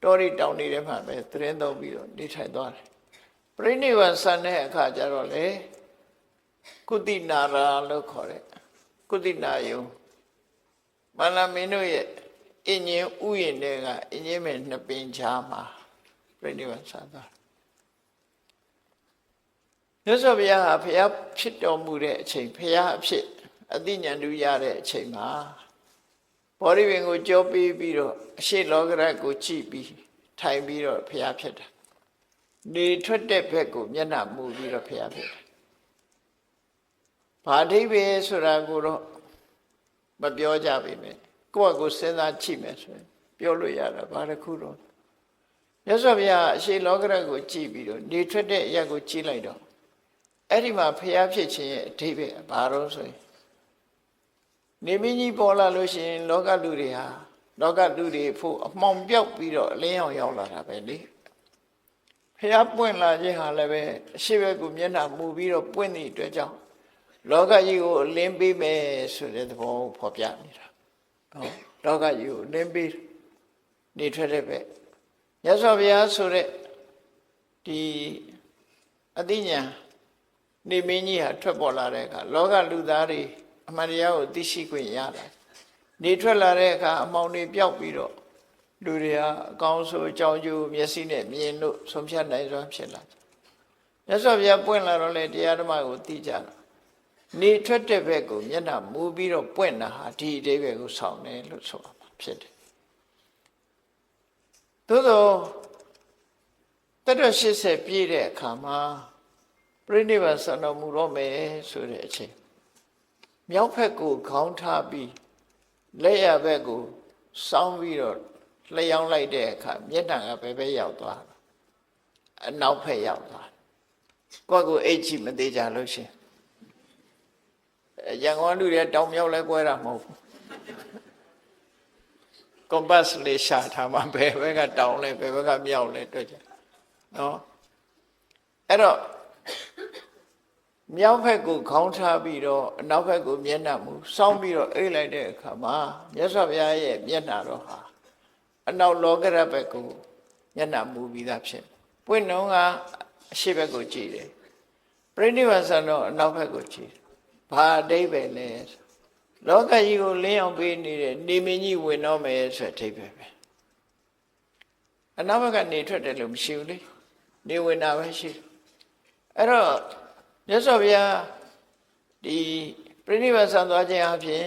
တောတွေတောင်တွေထဲမှာပဲသတင်းသုံးပြီးတော့နေထိုင်သွားတယ်ပြိဋိဘံဆန်တဲ့အခါကျတော့လေကုသိနာရာလို့ခေါ်တဲ့ကုသိနာယုံမန္လမင်းတို့ရဲ့အင်းကြီးဥယျာဉ်တွေကအင်းကြီးမဲ့နှစ်ပင်ချာမှာပြိဋိဘံဆန်သွားမြတ်စွာဘုရားဟာဘုရားဖြစ်တော်မူတဲ့အချိန်ဘုရားအဖြစ်အသိဉာဏ်တူရတဲ့အချိန်မှာဘောဓိပင်ကိုကြောပေးပြီးတော့အရှိလောကရကိုကြည့်ပြီးထိုင်ပြီးတော့ဘုရားဖြစ်တာနေထွက်တဲ့ဘက်ကိုမျက်နှာမူပြီးတော့ဘုရားဖြစ်တာဘာအဓိပ္ပာယ်ဆိုတာကိုတော့မပြောကြပါနဲ့ကိုယ့်အကိုစဉ်းစားကြည့်မယ်ဆိုရင် ပြောလို့ရတာဘာတစ်ခုတော့မြတ်စွာဘုရားအရှိလောကရကိုကြည်ပြီးတော့နေထွက်တဲ့အရာကိုကြည်လိုက်တော့အဲ့ဒီမှာဖျားဖြစ်ခြင်းရဲ့အဓိပ္ပာယ်ဘာလို့ဆိုရင်နေမင်းကြီးပေါ်လာလို့ရှိရင်လောကလူတွေဟာလောကလူတွေဖို့အမှောင်ပြောက်ပြီးတော့အလင်းရောင်ရောက်လာတာပဲလေဖျားပွင့်လာခြင်းဟာလည်းပဲအရှိဘက်ကိုမျက်နှာမူပြီးတော့ပွင့်သည့်အတွက်ကြောင့်လောကကြီးကိုအလင်းပေးမယ်ဆိုတဲ့သဘောကိုဖော်ပြနေတာဟုတ်လောကကြီးကိုအလင်းပေးနေထွက်တဲ့ပဲမြတ်စွာဘုရားဆိုတဲ့ဒီအသိဉာဏ်နေမင်းကြီးဟာထွက်ပေါ်လာတဲ့အခါလောကလူသားတွေအမှန်တရားကိုသိရှိခွင့်ရတယ်နေထွက်လာတဲ့အခါအမှောင်တွေပျောက်ပြီးတော့လူတွေဟာအကောင်းဆုံးအကြောင်းကျိုးမျက်စိနဲ့မြင်လို့ဆုံးဖြတ်နိုင်စွာဖြစ်လာတယ်မြတ်စွာဘုရားပွင့်လာတော့လေတရားဓမ္မကိုသိကြတာနေထွက်တဲ့ဘက်ကိုမျက်နှာမူပြီးတော့ပွင့်တာဟာဒီအတိပ္ပယ်ကိုဆောင်တယ်လို့ဆိုရမှာဖြစ်တယ်သို့သောတရ80ပြည့်တဲ့အခါမှာပြိဋိဘဆန္ဒမူတော့မယ်ဆိုတဲ့အချိန်မြောက်ဘက်ကိုခေါင်းထားပြီးလက်ရဘက်ကိုစောင်းပြီးတော့လျှောင်းလိုက်တဲ့အခါမျက်နှာကဘယ်ဘက်ရောက်သွားအနောက်ဘက်ရောက်သွားကိုယ့်ကိုအိတ်ကြည့်မသေးကြလို့ရှင်ရန်ကုန်လူတွေတောင်မြောက်လဲကွဲတာမဟုတ်ဘူးကွန်ပတ်လေးရှာထားမှဘယ်ဘက်ကတောင်လဲဘယ်ဘက်ကမြောက်လဲတွေ့ကြနော်အဲ့တော့မြောက်ဘက်ကိုခေါင်းထားပြီးတော့အနောက်ဘက်ကိုမျက်နှာမူစောင်းပြီးတော့အိတ်လိုက်တဲ့အခါမှာမြတ်စွာဘုရားရဲ့မျက်နှာတော်ဟာအနောက်လောကရဘက်ကိုမျက်နှာမူပြီးသားဖြစ်ပွင့်တော့ကအရှိဘက်ကိုကြည့်တယ်ပြိဋိဘဆန်တော့အနောက်ဘက်ကိုကြည့်ဘာအဓိပ္ပာယ်လဲလောကကြီးကိုလင်းအောင်ပေးနေတဲ့နေမင်းကြီးဝင်တော့မယ်ဆိုတဲ့အဓိပ္ပာယ်ပဲအနောက်ဘက်ကနေထွက်တယ်လို့မရှိဘူးလေနေဝင်တာပဲရှိအဲ့တော့မြတ်စွာဘုရားဒီပြိဋိဘဆန်သွားခြင်းအပြင်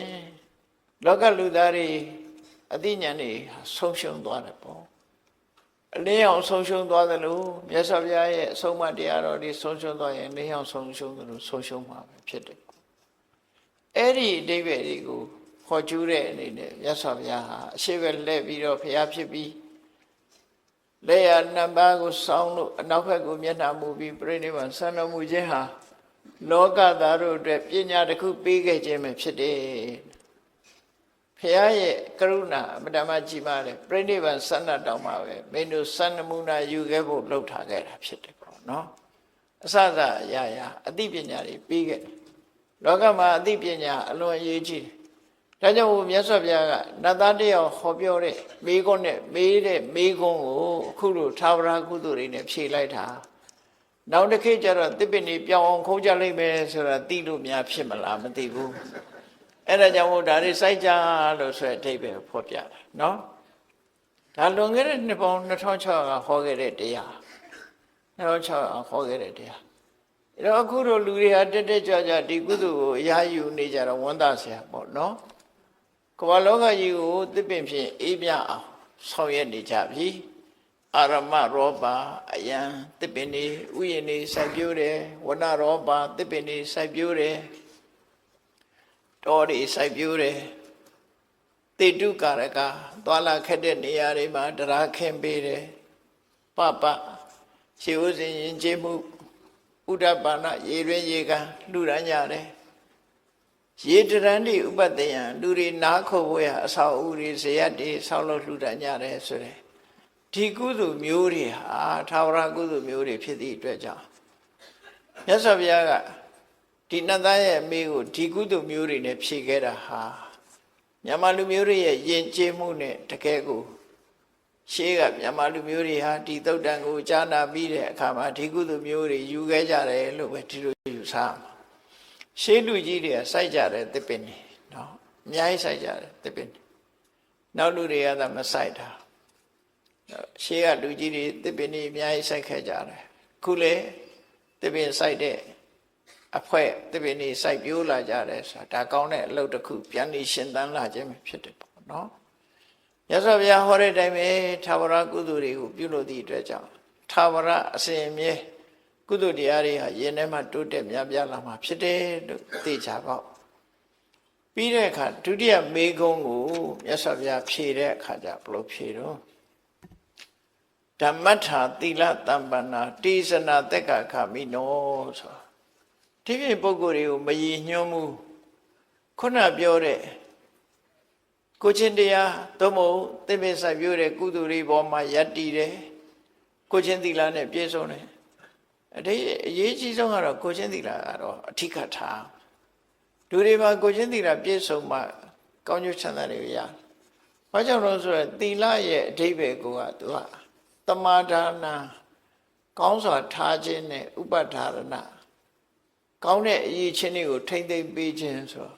လောကလူသားတွေအသိဉာဏ်တွေဆုံးရှုံးသွားတယ်ပေါ့အလင်းအောင်ဆုံးရှုံးသွားသလိုမြတ်စွာဘုရားရဲ့အဆုံးအမတရားတော်တွေဆုံးရှုံးသွားရင်လင်းအောင်ဆုံးရှုံးသလိုဆုံးရှုံးမှာပဲဖြစ်တယ်အဲ့ဒီအဓိပ္ပာယ်တွေကိုခေါ်ကျူးတဲ့အနေနဲ့မြတ်စွာဘုရားဟာအရှိဘက်လှည့်ပြီးတော့ဘုရားဖြစ်ပြီးလက်ရနှစ်ပါးကိုစောင်းလို့အနောက်ဘက်ကိုမျက်နှာမူပြီးပြိဋိဘဆန်တော်မူခြင်းဟာလောကသားတို့အတွက်ပညာတစ်ခုပေးခဲ့ခြင်းပဲဖြစ်တယ်ဘုရားရဲ့ကရုဏာအမတမကြီးမားတယ်ပြိဋိဘဆန္ဒတောင်းမှာပဲမင်းတို့စံနမူနာယူခဲ့ဖို့လှုပ်ထားခဲ့တာဖြစ်တယ်ပေါ့နော်အစစအရာရာအသိပညာတွေပေးခဲ့တယ်လောကမှာအသိပညာအလွန်အရေးကြီးတယ်ဒါကြောင့်မြတ်စွာဘုရားကနတ်သားတယောက်ဟောပြောတဲ့မိခွန်းနဲ့မေးတဲ့မိခွန်းကိုအခုလိုသာဝရကုသိုလ်တွေနဲ့ဖြေလိုက်တာနောက်တစ်ခေတ်ကျတော့သစ်ပင်တွေပြောင်းအောင်ခုံးကြလိမ့်မယ်ဆိုတာသိလို့များဖြစ်မလားမသိဘူးအဲ့ဒါကြောင့်ဒါတွေစိုက်ကြလို့ဆိုတဲ့အဓိပ္ပာယ်ဖော်ပြတာနော်ဒါလွန်ခဲ့တဲ့နှစ်ပေါင်း2600ကဟောခဲ့တဲ့တရား2600ဟောခဲ့တဲ့တရားအဲ့တော့အခုတို့လူတွေဟာတက်တက်ကြွကြွဒီကုသိုလ်ကိုအရာယူနေကြတော့ဝန်သားဆရာပေါ့နော်ကမ္ဘာလောကကြီးကိုသစ်ပင်ဖြင့်အေးမြအောင်ဆောင်ရွက်နေကြပြီအာရမရောပါအယံသစ်ပင်တွေဥယျာဉ်တွေစိုက်ပျိုးတယ်ဝဏရောပါသစ်ပင်တွေစိုက်ပျိုးတယ်တောတွေစိုက်ပျိုးတယ်တေတုကာရကသွာလာခက်တဲ့နေရာတွေမှာတရားခင်းပေးတယ်ပပရှေးဥစဉ်ရင်ကျေးမှုဥဒ္ဒပါဏရေရင်းရေကန်လှူဒန်းကြတယ်ရေတရန်တိဥပတ္တယံလူတွေနားခုတ်ဖို့ရအဆောက်အဦတွေဇယတ်တွေဆောက်လို့လှူဒန်းကြတယ်ဆိုတဲ့ဒီကုသိုလ်မျိုးတွေဟာသာဝရကုသိုလ်မျိုးတွေဖြစ်သည့်အတွက်ကြောင့်မြတ်စွာဘုရားကဒီနတ်သားရဲ့အမေကိုဒီကုသိုလ်မျိုးတွေနဲ့ဖြည့်ခဲ့တာဟာမြန်မာလူမျိုးတွေရဲ့ယဉ်ကျေးမှုနဲ့တကယ်ကိုရှေးကမြန်မာလူမျိုးတွေဟာဒီသုတ်တန်ကိုကြားနာပြီးတဲ့အခါမှာဒီကုသိုလ်မျိုးတွေယူခဲ့ကြတယ်လို့ပဲဒီလိုယူဆမှာရှေးလူကြီးတွေကစိုက်ကြတယ်သစ်ပင်တွေနော်အများကြီးစိုက်ကြတယ်သစ်ပင်တွေနောက်လူတွေကသာမစိုက်တာရှေးကလူကြီးတွေသစ်ပင်တွေအများကြီးစိုက်ခဲ့ကြတယ်ခုလေသစ်ပင်စိုက်တဲ့အဖွဲသစ်ပင်တွေစိုက်ပျိုးလာကြတယ်ဆိုတာဒါကောင်းတဲ့အလုပ်တစ်ခုပြန်နေရှင်သန်လာခြင်းဖြစ်တယ်ပေါ့နော်မြတ်စွာဘုရားဟောတဲ့အတိုင်းပဲသာဝရကုသိုလ်တွေကိုပြုလို့သည့်အတွက်ကြောင့်သာဝရအစဉ်အမြဲကုသိုလ်တရားတွေဟာယင်ထဲမှာတိုးတက်များပြားလာမှာဖြစ်တယ်လို့သိကြပါ ပြီးတဲ့အခါဒုတိယမေကုံးကိုမြတ်စွာဘုရားဖြေတဲ့အခါကျဘယ်လိုဖြေတော့ဓမ္မထာသီလတမ္ပန္နာတေဇနာတက္ကခမိနောဆိုဒီပြပုဂ္ဂိုလ်တွေကိုမရည်ညွှန်းမှုခုနပြောတဲ့ကိုချင်းတရားသို့မဟုတ်သင်္ဘေစိုက်ပြိုးတဲ့ကုသိုလ်တွေပေါ်မှာယက်တည်တယ်ကိုချင်းသီလနဲ့ပြည့်စုံတယ်အရေးကြီးဆုံးကတော့ကိုချင်းသီလကတော့အဓိကထားလူတွေမှာကိုချင်းသီလပြည့်စုံမှကောင်းကျိုးချမ်းသာတွေရ။ဘာကြောင့်လဲဆိုတော့သီလရဲ့အဓိပ္ပာယ်ကသူကသမာဒါနာကောင်းစွာထားခြင်းနဲ့ဥပဒါရဏကောင်းတဲ့အရေးချင်းတွေကိုထိမ့်သိမ့်ပေးခြင်းဆို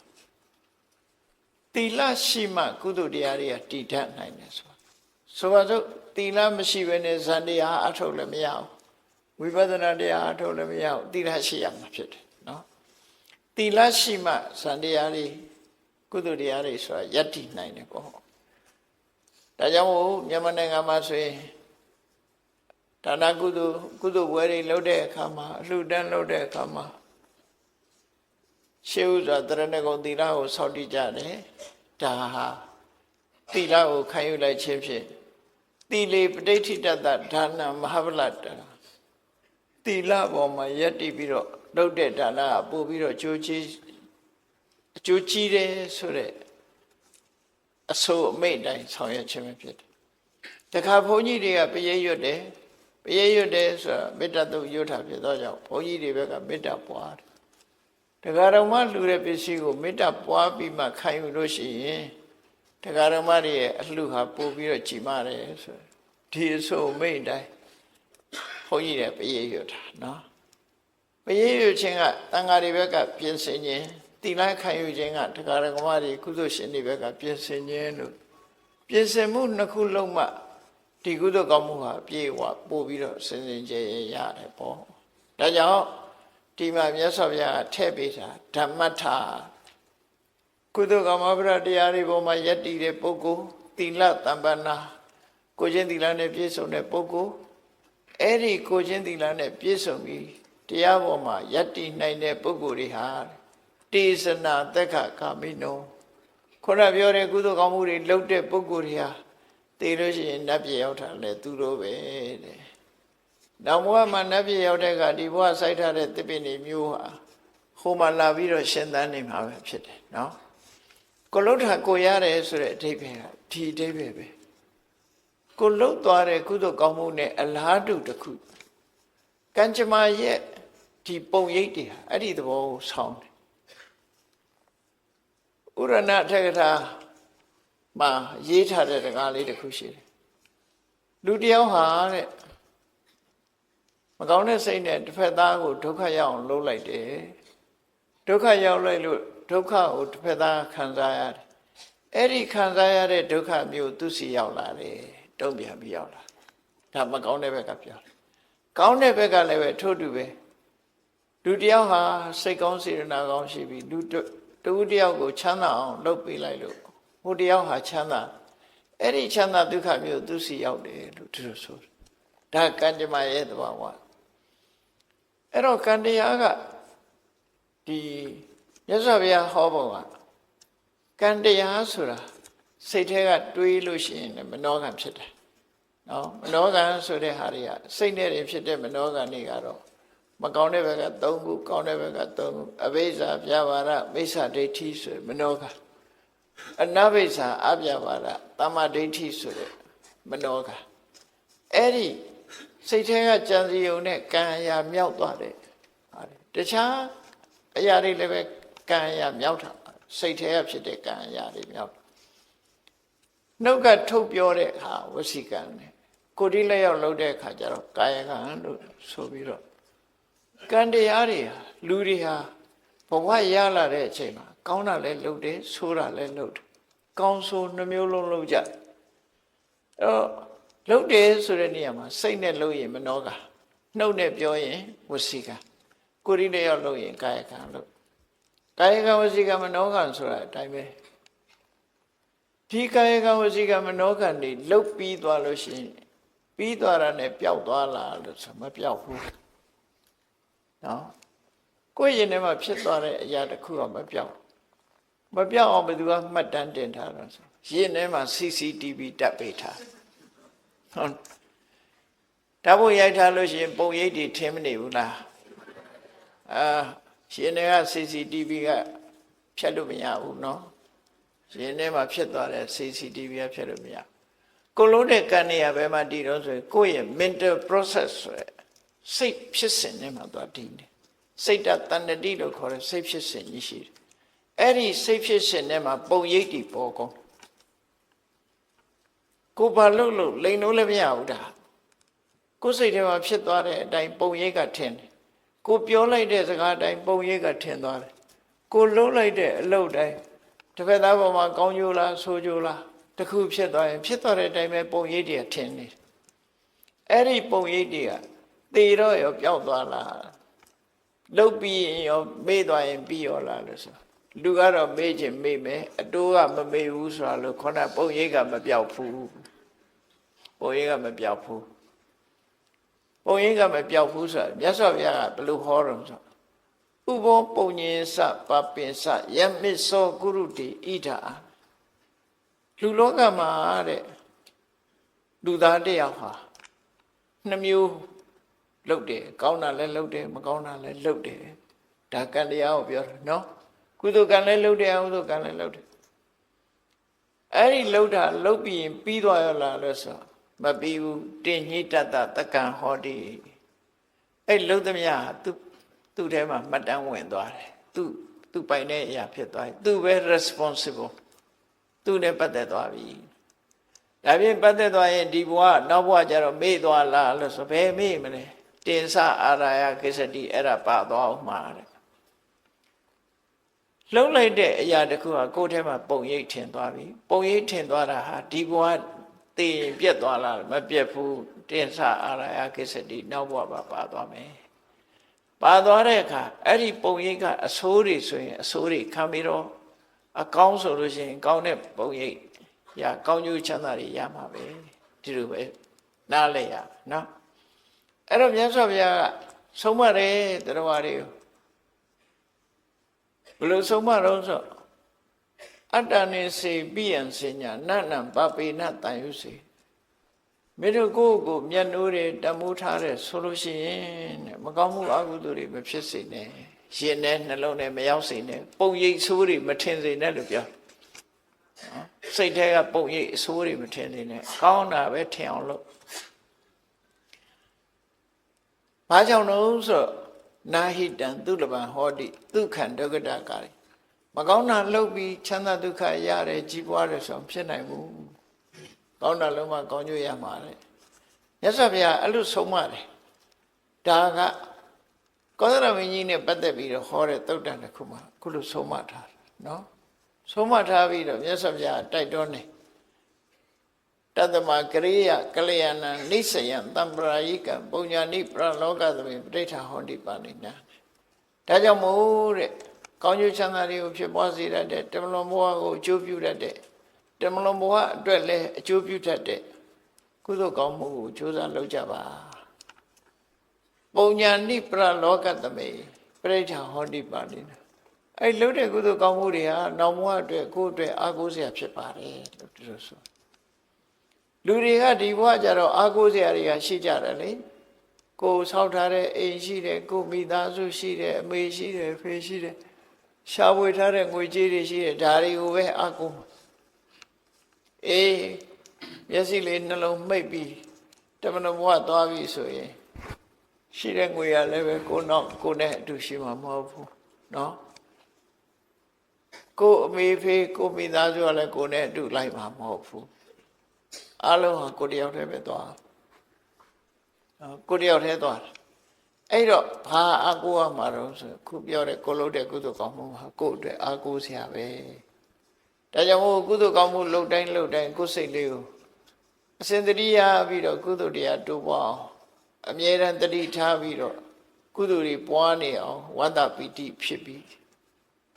သီလရှိမှကုသိုလ်တရားတွေကတည်တတ်နိုင်တယ်ဆိုပါစို့သီလမရှိဘဲနဲ့ဇန်တရားအထုတ်လည်းမရဘူးဝိပဿနာတရားအထုတ်လည်းမရဘူးသီလရှိရမှာဖြစ်တယ်နော်သီလရှိမှဇန်တရားတွေကုသိုလ်တရားတွေဆိုတာယက်တည်နိုင်တယ်ပေါ့ဒါကြောင့်မို့မြန်မာနိုင်ငံမှာဆိုရင်ဒါနကုသိုလ်ဘွယ်တွေလုပ်တဲ့အခါမှာအလှူဒန်းလုပ်တဲ့အခါမှာရှေးဥစွာတရဏဂုံသီလကိုစောင့်တည်ကြတယ်ဒါဟာသီလကိုခံယူလိုက်ခြင်းဖြင့်သီလေပဋိဋ္ဌိတတဒါနမဟာဗလတ္တသီလပေါ်မှာယက်တည်ပြီးတော့လုပ်တဲ့ဒါနကပို့ပြီးတော့အကျိုးကြီးတယ်ဆိုတဲ့အဆိုအမိန့်တိုင်းဆောင်ရွက်ခြင်းပဲဖြစ်တယ်တခါဘုန်းကြီးတွေကပရိရွတ်တယ်ဆိုတာမေတ္တာတုတ်ရွတ်တာဖြစ်တော့ကြောင့်ဘုန်းကြီးတွေဘက်ကမေတ္တာပွားတယ်တခါတော်မှလှူတဲ့ပစ္စည်းကိုမေတ္တာပွားပြီးမှခံယူလို့ရှိရင်တခါတော်မှရဲ့အလှူဟာပို့ပြီးတော့ကြီးမားတယ်ဆိုဒီအဆိုအမိန့်တိုင်းဘုန်းကြီးတွေပရိရွတ်တာနော်ပရိရွတ်ခြင်းကတန်ဃာတွေဘက်ကပြင်ဆင်ခြင်းသီလခံယူခြင်းကတခါတော်မှတွေကုသိုလ်ရှင်တွေဘက်ကပြင်ဆင်ခြင်းလို့ပြင်ဆင်မှုနှစ်ခုလုံးမှဒီကုသိုလ်ကောင်းမှုဟာပြေဝပို့ပြီးတော့စင်စင်ကြယ်ရတယ်ပေါ့ဒါကြောင့်ဒီမှာမြတ်စွာဘုရားထည့်ပေးတာဓမ္မထာကုသိုလ်ကောင်းမှုတရားတွေပေါ်မှာယက်တည်တဲ့ပုဂ္ဂိုလ်သီလတမ္ပန္နာကိုချင်းသီလနဲ့ပြည့်စုံတဲ့ပုဂ္ဂိုလ်အဲ့ဒီကိုချင်းသီလနဲ့ပြည့်စုံပြီးတရားပေါ်မှာယက်တည်နိုင်တဲ့ပုဂ္ဂိုလ်တွေဟာတေဇနာသက်ခကာမိနောခုနပြောတဲ့ကုသိုလ်ကောင်းမှုတွေလုပ်တဲ့ပုဂ္ဂိုလ်တွေဟာသိလို့ရှိရင်နတ်ပြည်ရောက်တာလေသူတို့ပဲတဲ့နောက်ဘဝမှာနတ်ပြည်ရောက်တဲ့ကဒီဘဝစိုက်ထားတဲ့သစ်ပင်တွေမျိုးဟာဟိုမှာလာပြီးတော့ရှင်သန်နေမှာပဲဖြစ်တယ်နော်ကိုလှုပ်တာကိုရတယ်ဆိုတဲ့အဓိပ္ပာယ်ကဒီအဓိပ္ပာယ်ပဲကိုလှုပ်သွားတဲ့ကုသိုလ်ကောင်းမှုနဲ့အလားတူတစ်ခုကံကြမ္မာရဲ့ဒီပုံရိပ်တွေဟာအဲ့ဒီသဘောကိုဆောင်းတယ်ဥရဏထေကထာမှာရေးထားတဲ့တကားလေးတစ်ခုရှိတယ်လူတယောက်ဟာတဲ့မကောင်းတဲ့စိတ်နဲ့တစ်ဖက်သားကိုဒုက္ခရောက်အောင်လုပ်လိုက်တယ်ဒုက္ခရောက်လိုက်လို့ဒုက္ခကိုတစ်ဖက်သားခံစားရတယ်အဲ့ဒီခံစားရတဲ့ဒုက္ခမျိုးသူစီရောက်လာတယ်တုံ့ပြန်ပြီးရောက်လာဒါမကောင်းတဲ့ဘက်ကပြောတယ်ကောင်းတဲ့ဘက်ကလည်းပဲထို့တူပဲလူတယောက်ဟာစိတ်ကောင်းစေတနာကောင်းရှိပြီးလူတဦးတယောက်ကိုချမ်းသာအောင်လုပ်ပေးလိုက်လို့ဟိုတယောက်ဟာချမ်းသာအဲ့ဒီချမ်းသာဒုက္ခမျိုးသူစီရောက်တယ်လို့သူတို့ဆိုဒါကံကြမ္မာရဲ့သဘာဝအဲ့တော့ကံတရားကဒီမြတ်စွာဘုရားဟောပုံကကံတရားဆိုတာစိတ်ထဲကတွေးလို့ရှိရင်မနောကံဖြစ်တယ်နော်မနောကံဆိုတဲ့ဟာတွေကစိတ်နဲ့ဖြစ်တဲ့မနောကံတွေကတော့မကောင်းတဲ့ဘက်က3ခုကောင်းတဲ့ဘက်က3ခုအဘိဇ္ဇာပြဘာရမိစ္ဆာဒိဋ္ဌိဆိုမနောကံအနဘိဇ္ဇာအပြဘာရသမ္မာဒိဋ္ဌိဆိုတဲ့မနောကံအဲ့ဒီစိတ်ထဲကကြံစည်ုံနဲ့ကံအရာမြောက်သွားတယ်တခြားအရာတွေလည်းပဲကံအရာမြောက်တာစိတ်ထဲကဖြစ်တဲ့ကံအရာတွေမြောက်နှုတ်ကထုတ်ပြောတဲ့အခါဝစီကံနဲ့ကိုယ်ဒီလက်ရောက်လုပ်တဲ့အခါကျတော့ကာယကံလို့ဆိုပြီးတော့ကံတရားတွေဟာလူတွေဟာဘဝရလာတဲ့အချိန်မှာကောင်းတာလည်းလုပ်တယ်ဆိုးတာလည်းလုပ်တယ်ကောင်းဆိုးနှမျိုးလုံးလုပ်ကြတယ်အဲ့တော့လုပ်တယ်ဆိုတဲ့နေရာမှာစိတ်နဲ့လုပ်ရင်မနောကနှုတ်နဲ့ပြောရင်ဝစီကကိုယ်ဒီလက်ရောက်လုပ်ရင်ကာယကံလို့ကာယကံဝစီကံမနောကံဆိုတာအတိုင်းပဲဒီကာယကံဝစီကံမနောကံတွေလုတ်ပြီးသွားလို့ရှိရင်ပြီးသွားတာနဲ့ပျောက်သွားလားလို့ဆိုမပျောက်ဘူးနော်ကိုယ့်ရင်ထဲမှာဖြစ်သွားတဲ့အရာတစ်ခုတော့မပျောက် မပြောက်အောင်ဘယ်သူကမှတ်တမ်းတင်ထားတော့ဆိုရင်ထဲမှာ CCTV တပ်ပေးထားဟုတ်ဓာတ်ပုံရိုက်ထားလို့ရှိရင်ပုံရိပ်တွေထင်မနေဘူးလားရှင်တွေက CCTV ကဖြတ်လို့မရဘူးเนาะရှင်ထဲမှာဖြစ်သွားတဲ့ CCTV ကဖြတ်လို့မရကိုလုံးတဲ့ကန်နေရဘယ်မှာတည်တော့ဆိုရင်ကိုယ့်ရဲ့ mental process ဆိုရယ်စိတ်ဖြစ်စဉ်ထဲမှာသွားတည်နေစိတ်တတဏ္ဍတိလို့ခေါ်တဲ့စိတ်ဖြစ်စဉ်ကြီးရှိတယ်အဲ့ဒီစိတ်ဖြစ်စဉ်ထဲမှာပုံရိပ်တွေပေါ်ကုန်ကိုဘာလို့လိန်လို့လည်းမရဘူးဒါကိုယ်စိတ်ထဲမှာဖြစ်သွားတဲ့အတိုင်းပုံရိပ်ကထင်တယ်ကိုပြောလိုက်တဲ့စကားအတိုင်းပုံရိပ်ကထင်သွားတယ်ကိုလှုပ်လိုက်တဲ့အလုပ်တိုင်းတစ်ဖက်သားပေါ်မှာကောင်းကျိုးလားဆိုးကျိုးလားတခုဖြစ်သွားရင်ဖြစ်သွားတဲ့အတိုင်းပဲပုံရိပ်တွေထင်နေတယ်အဲ့ဒီပုံရိပ်တွေကသေတော့ရောပျောက်သွားလားလှုပ်ပြီးရင်ရောမေ့သွားရင်ပြီးရောလားလို့ဆိုလူကတော့မေ့ခြင်းမေ့မယ်အတိုးကမမေ့ဘူးဆိုတာလို့ခေါင်းပုံရိပ်ကမပျောက်ဘူးပုံရိပ်ကမပျောက်ဘူးပုံရိပ်ကမပျောက်ဘူးဆိုတာမြတ်စွာဘုရားကဘယ်လိုဟောတော့ဆိုဥဘောပုံညင်စပပင်စယမစ္ဆောကုရုတိဣဒာလူလောကမှာတဲ့လူသားတယောက်ဟာနှမျိုးလုပ်တယ်ကောင်းတာလည်းလုပ်တယ်မကောင်းတာလည်းလုပ်တယ်ဒါကံတရားကိုပြောတယ်နော်ကုသိုလ်ကံလည်းလုပ်တယ်အကုသိုလ်ကံလည်းလုပ်တယ်အဲ့ဒီလုပ်တာလုပ်ပြီးရင်ပြီးသွားရလားလို့ဆိုမပြီးဘူးတင်ညိတတတက္ကံဟောတိအဲ့လုပ်သမျှသူ့ထဲမှာမှတ်တမ်းဝင်သွားတယ်သူပိုင်တဲ့အရာဖြစ်သွားတယ်သူပဲ responsible သူနဲ့ပတ်သက်သွားပြီဒါဖြင့်ပတ်သက်သွားရင်ဒီဘဝနောက်ဘဝကျတော့မေ့သွားလားလို့ဆိုဘယ်မေ့မလဲတင်္စအာရာယကိစ္စတိအဲ့ဒါပါသွားအောင်မှာတဲ့လှုပ်လိုက်တဲ့အရာတစ်ခုဟာကိုယ်ထဲမှာပုံရိပ်ထင်သွားပြီပုံရိပ်ထင်သွားတာဟာဒီဘဝသိရင်ပြတ်သွားလားမပြတ်ဘူးတင်္စအာရာယကိစ္စတိနောက်ဘဝပါသွားမယ်ပါသွားတဲ့အခါအဲ့ဒီပုံရိပ်ကအဆိုးတွေဆိုရင်အဆိုးတွေခံပြီးတော့အကောင်းဆိုလို့ရှိရင်ကောင်းတဲ့ပုံရိပ်ရကောင်းကျိုးချမ်းသာတွေရမှာပဲဒီလိုပဲနားလဲရနော်အဲ့တော့မြတ်စွာဘုရားကဆုံးမတယ်တရားတွေကိုဘယ်လိုဆုံးမတော့ဆိုအတ္တနေစေပိယံစဉ္ညာနနံပပေနတန်ယုစေမိတို့ကိုယ်ကိုမျက်နှိုးတွေတမိုးထားတဲ့ဆိုလို့ရှိရင်တဲ့မကောင်းမှုအကုသိုလ်တွေမဖြစ်စေနဲ့ရင်နဲ့နှလုံးနဲ့မရောက်စေနဲ့ပုံရိပ်ဆိုးတွေမထင်စေနဲ့လို့ပြောစိတ်ထဲကပုံရိပ်အဆိုးတွေမထင်စေနဲ့ကောင်းတာပဲထင်အောင်လုပ်ဘာကြောင့်လို့ဆိုနာဟိတံသူလပံဟောတိဒုက္ခံဒုက္ခတာကာရီမကောင်းတာလုပ်ပြီးချမ်းသာဒုက္ခရတယ်ကြီးပွားတယ်ဆိုဖြစ်နိုင်ဘူးကောင်းတာလုံးမှကောင်းကျိုးရမှာလေမြတ်စွာဘုရားအဲ့လိုဆုံးမတယ်ဒါကကောသလမင်းကြီးနဲ့ပတ်သက်ပြီးတော့ဟောတဲ့သုတ်တန်တစ်ခုမှာခုလိုဆုံးမထားတယ်နော်ဆုံးမထားပြီးတော့မြတ်စွာဘုရားတိုက်တွန်းတယ်တတ္တမကရိယကလျာဏံနိစ္စယံတံပရာယိကံပုညာနိပရလောကသမေပဋိဋ္ဌာဟောတိပါဏိနာဒါကြောင့်မို့တဲ့ကောင်းကျိုးချမ်းသာတွေကိုဖြစ်ပွားစေတတ်တဲ့တမလွန်ဘဝကိုအကျိုးပြုတတ်တဲ့တမလွန်ဘဝအတွက်လည်းအကျိုးပြုတတ်တဲ့ကုသိုလ်ကောင်းမှုကိုကြိုးစားလုပ်ကြပါပုညာနိပရလောကသမေပဋိဋ္ဌာဟောတိပါဏိနာအဲ့လုပ်တဲ့ကုသိုလ်ကောင်းမှုတွေဟာနောင်ဘဝအတွက်ကိုယ့်အတွက်အားကိုးစရာဖြစ်ပါတယ်လို့ဒီလိုဆိုလူတွေကဒီဘဝကျတော့အားကိုးစရာတွေကရှိကြတယ်လေကိုယ်ဆောက်ထားတဲ့အိမ်ရှိတယ်ကိုယ်မိသားစုရှိတယ်အမေရှိတယ်ဖေရှိတယ်ရှာဖွေထားတဲ့ငွေကြေးတွေရှိတယ်ဒါတွေကိုပဲအားကိုးအေးမျက်စိလေးနှလုံးမှိတ်ပြီးတမန်တော်ဘဝသွားပြီဆိုရင်ရှိတဲ့ငွေရလည်းပဲကိုနောက်ကိုနဲ့အတူရှိမှာမဟုတ်ဘူးเนาะကိုအမေဖေကိုမိသားစုကလည်းကိုနဲ့အတူလိုက်မှာမဟုတ်ဘူးအလုံးဟာကိုတယောက်တည်းပဲသွားကိုတယောက်တည်းသွားအဲ့တော့ဘာအကူရမှာတော့ဆိုခုပြောတဲ့ကိုလုပ်တဲ့ကုသိုလ်ကောင်းမှုဟာကိုယ့်အတွက်အကူစရာပဲဒါကြောင့်မို့ကုသိုလ်ကောင်းမှုလုပ်တိုင်းကိုယ်စိတ်လေးကိုအစဉ်တတိယပြီးတော့ကုသိုလ်တရားတိုးပွားအောင်အမြဲတမ်းတတိထားပြီးတော့ကုသိုလ်တွေပွားနေအောင်ဝတ္တပီတိဖြစ်ပြီး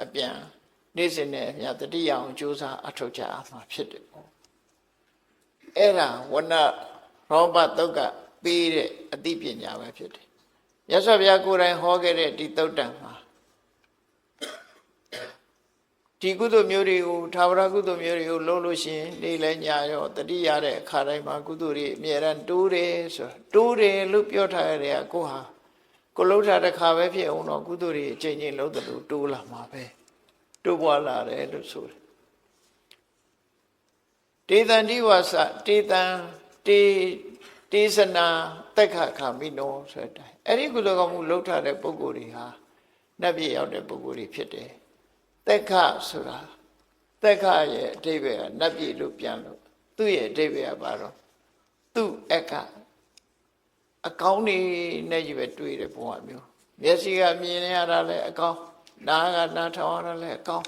အပြန်နေ့စဉ်နဲ့အမျှတတိယအောင်ကြိုးစားအထောက်ကြအားမှာဖြစ်တယ်ပေါ့အဲ့ဒါဝဏရောဘတုတ်ကပေးတဲ့အသိပညာပဲဖြစ်တယ်မြတ်စွာဘုရားကိုယ်တိုင်ဟောခဲ့တဲ့ဒီသုတ်တံမှာ ဒီကုသိုလ်မျိုးတွေကိုသာဝရကုသိုလ်မျိုးတွေကိုလုပ်လို့ရှိရင်နေလဲညာရောတတိရတဲ့အခါတိုင်းမှာကုသိုလ်တွေအမြဲတမ်းတိုးတယ်ဆိုတိုးတယ်လို့ပြောထားရတဲ့ကိုဟာကိုလှုပ်တာတစ်ခါပဲဖြစ်အောင်တော့ကုသိုလ်တွေအချိန်ချင်းလုံးတယ်လို့တိုးလာမှာပဲတိုးပွားလာတယ်လို့ဆိုတယ်တေတံဒီဝါစတေတံတေသနာတက်ခခမိနောဆိုတဲ့အတိုင်းအဲ့ဒီကုသိုလ်ကောင်းမှုလှုပ်ထားတဲ့ပုဂ္ဂိုလ်တွေဟာနတ်ပြည်ရောက်တဲ့ပုဂ္ဂိုလ်တွေဖြစ်တယ်တက်ခဆိုတာတက်ခရဲ့အဓိပ္ပာယ်ကနတ်ပြည်လို့ပြန်လို့သူ့ရဲ့အဓိပ္ပာယ်ကဘာတော့သူ့အကအကောင်းနေနဲ့ကြီးပဲတွေ့တဲ့ဘဝမျိုးမျက်စိကမြင်ရတာလည်းအကောင်းနားကနားထောင်ရတာလည်းအကောင်း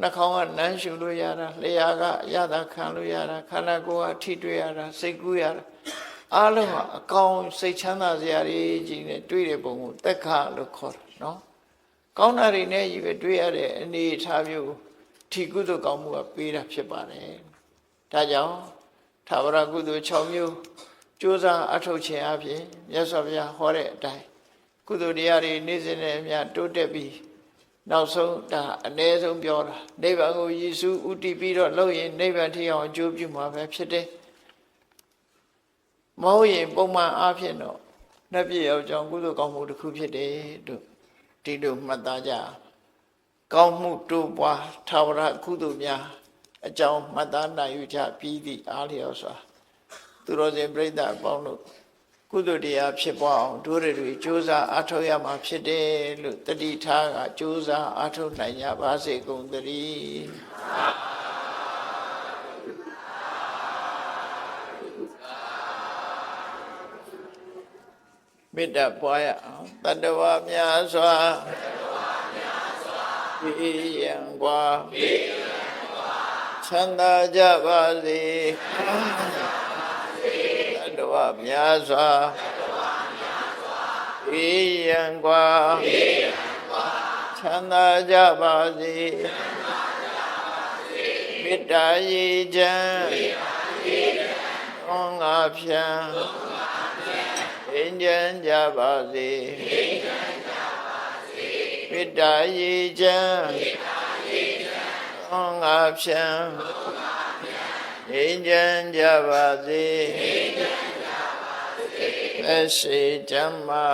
နှာခေါင်းကနမ်းရှူလို့ရတာလျှာကအရသာခံလို့ရတာခန္ဓာကိုယ်ကထိတွေ့ရတာစိတ်ကူးရတာအားလုံးကအကောင်းစိတ်ချမ်းသာစရာတွေကြီးနဲ့တွေ့တဲ့ပုံကိုတက်ခလို့ခေါ်တာနော်ကောင်းတာတွေနဲ့ကြီးပဲတွေ့ရတဲ့အနေအထားမျိုးထီကုသိုလ်ကောင်းမှုကပေးတာဖြစ်ပါတယ်ဒါကြောင့်သာဝရကုသိုလ်6မျိုးကြိုးစားအထောက်ခြင်းအပြင်မြတ်စွာဘုရားဟောတဲ့အတိုင်းကုသိုလ်တရားတွေနေ့စဉ်နဲ့အမျှတိုးတက်ပြီးနောက်ဆုံးဒါအ ਨੇ ဆုံးပြောတာနိဗ္ဗာန်ကိုယေရှုဥတည်ပြီးတော့လုပ်ရင်နိဗ္ဗာန်ထိအောင်အကျိုးပြုမှာပဲဖြစ်တယ်မဟုတ်ရင်ပုံမှန်အားဖြင့်တော့နှစ်ပြည့်ရောက်ကြောင်းကုသိုလ်ကောင်းမှုတစ်ခုဖြစ်တယ်တို့ဒီလိုမှတ်သားကြကောင်းမှုတိုးပွားသာဝရကုသိုလ်များအကြောင်းမှတ်သားနိုင်ယူကြပြီးသည့်အားလျော်စွာသူတော်စင်ပြိဿအပေါင်းတို့ကုသိုလ်တရားဖြစ်ပွားအောင်တို့တွေကြိုးစားအားထုတ်ရမှာဖြစ်တယ်လို့တတိထားကကြိုးစားအားထုတ်နိုင်ကြပါစေကုန်သတည်းမေတ္တာပွားရအောင်တတ္တဝါများစွာပြေးရန်กว่าချမ်းသာကြပါစေတတ္တဝါများစွာပြေးရန်กว่าချမ်းသာကြပါစေမေတ္တာရည်ချမ်းဩငါဖြံအင်းကျမ်းကြပါစေမေတ္တာရည်ချမ်းဩငါဖြံအင်းကျမ်းကြပါစေသက်ရှိချမ်းသာ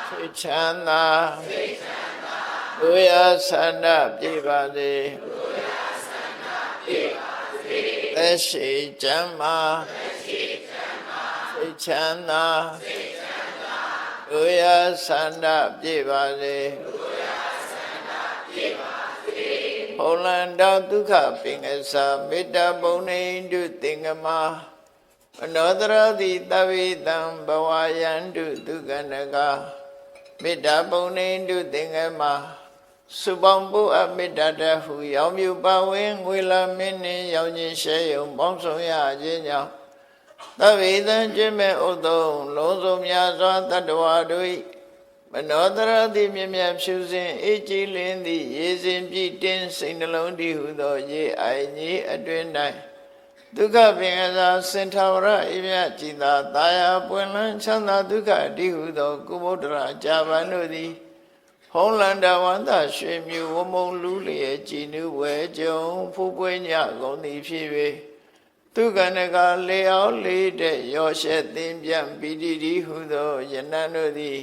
စိတ်ချမ်းသာလူရဆန္ဒပြပါစေသက်ရှိချမ်းသာစိတ်ချမ်းသာလူရဆန္ဒပြပါစေဘုံလန္တဒုက္ခပင်္ဂစမေတ္တာပုံနေတုသင်္ကမမနောတရတိတဝိတံဘဝယန္တုဒုက္ခနကမေတ္တာပုံနေတုသင်္ကမစုပေါင်းဖို့အမေတ္တာတဟုရောင်မြူပါဝင်ငွေလာမင်းနှင့်ရောင်ခြင်းရှဲယုံပေါင်းဆောင်ရခြင်းကြောင့်သဗ္ဗေသံကျင့်မဲ့ဥဒ္ဒုံလုံးစုံများစွာတတ္တဝါတို့မနောတရတိမြမြဖြူစင်အေးကြည်လင်းသည့်ရေစဉ်ပြည့်တင်းစိတ်နှလုံးတည်ဟုသောရေအိုင်ကြီးအတွင်၌ဒုက္ခပင်အစာစင်ထာဝရအမြတ်ကြည်သာတာယာပွင့်လန်းချမ်းသာဒုက္ခတည်ဟုသောကုဗုဒ္ဓရာကြာပန်တို့သည်ဖုံးလန္တဝန္တရွှေမြူဝမုံလူလျက်ကြည်နုဝဲကြုံဖူးပွေးညကုန်သည်ဖြစ်၍ဒုက္ခနကလေအောင်လေးတဲ့ရောရှက်သင်ပြန်ပိတိတိဟုသောယနံတို့သည်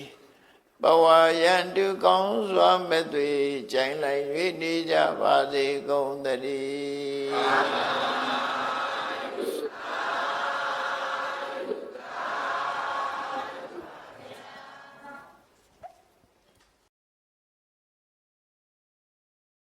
ဘဝယန္တုကောင်းစွာမဲ့သွေကြိုင်လိုက်၍နေကြပါစေကုန်သတည်း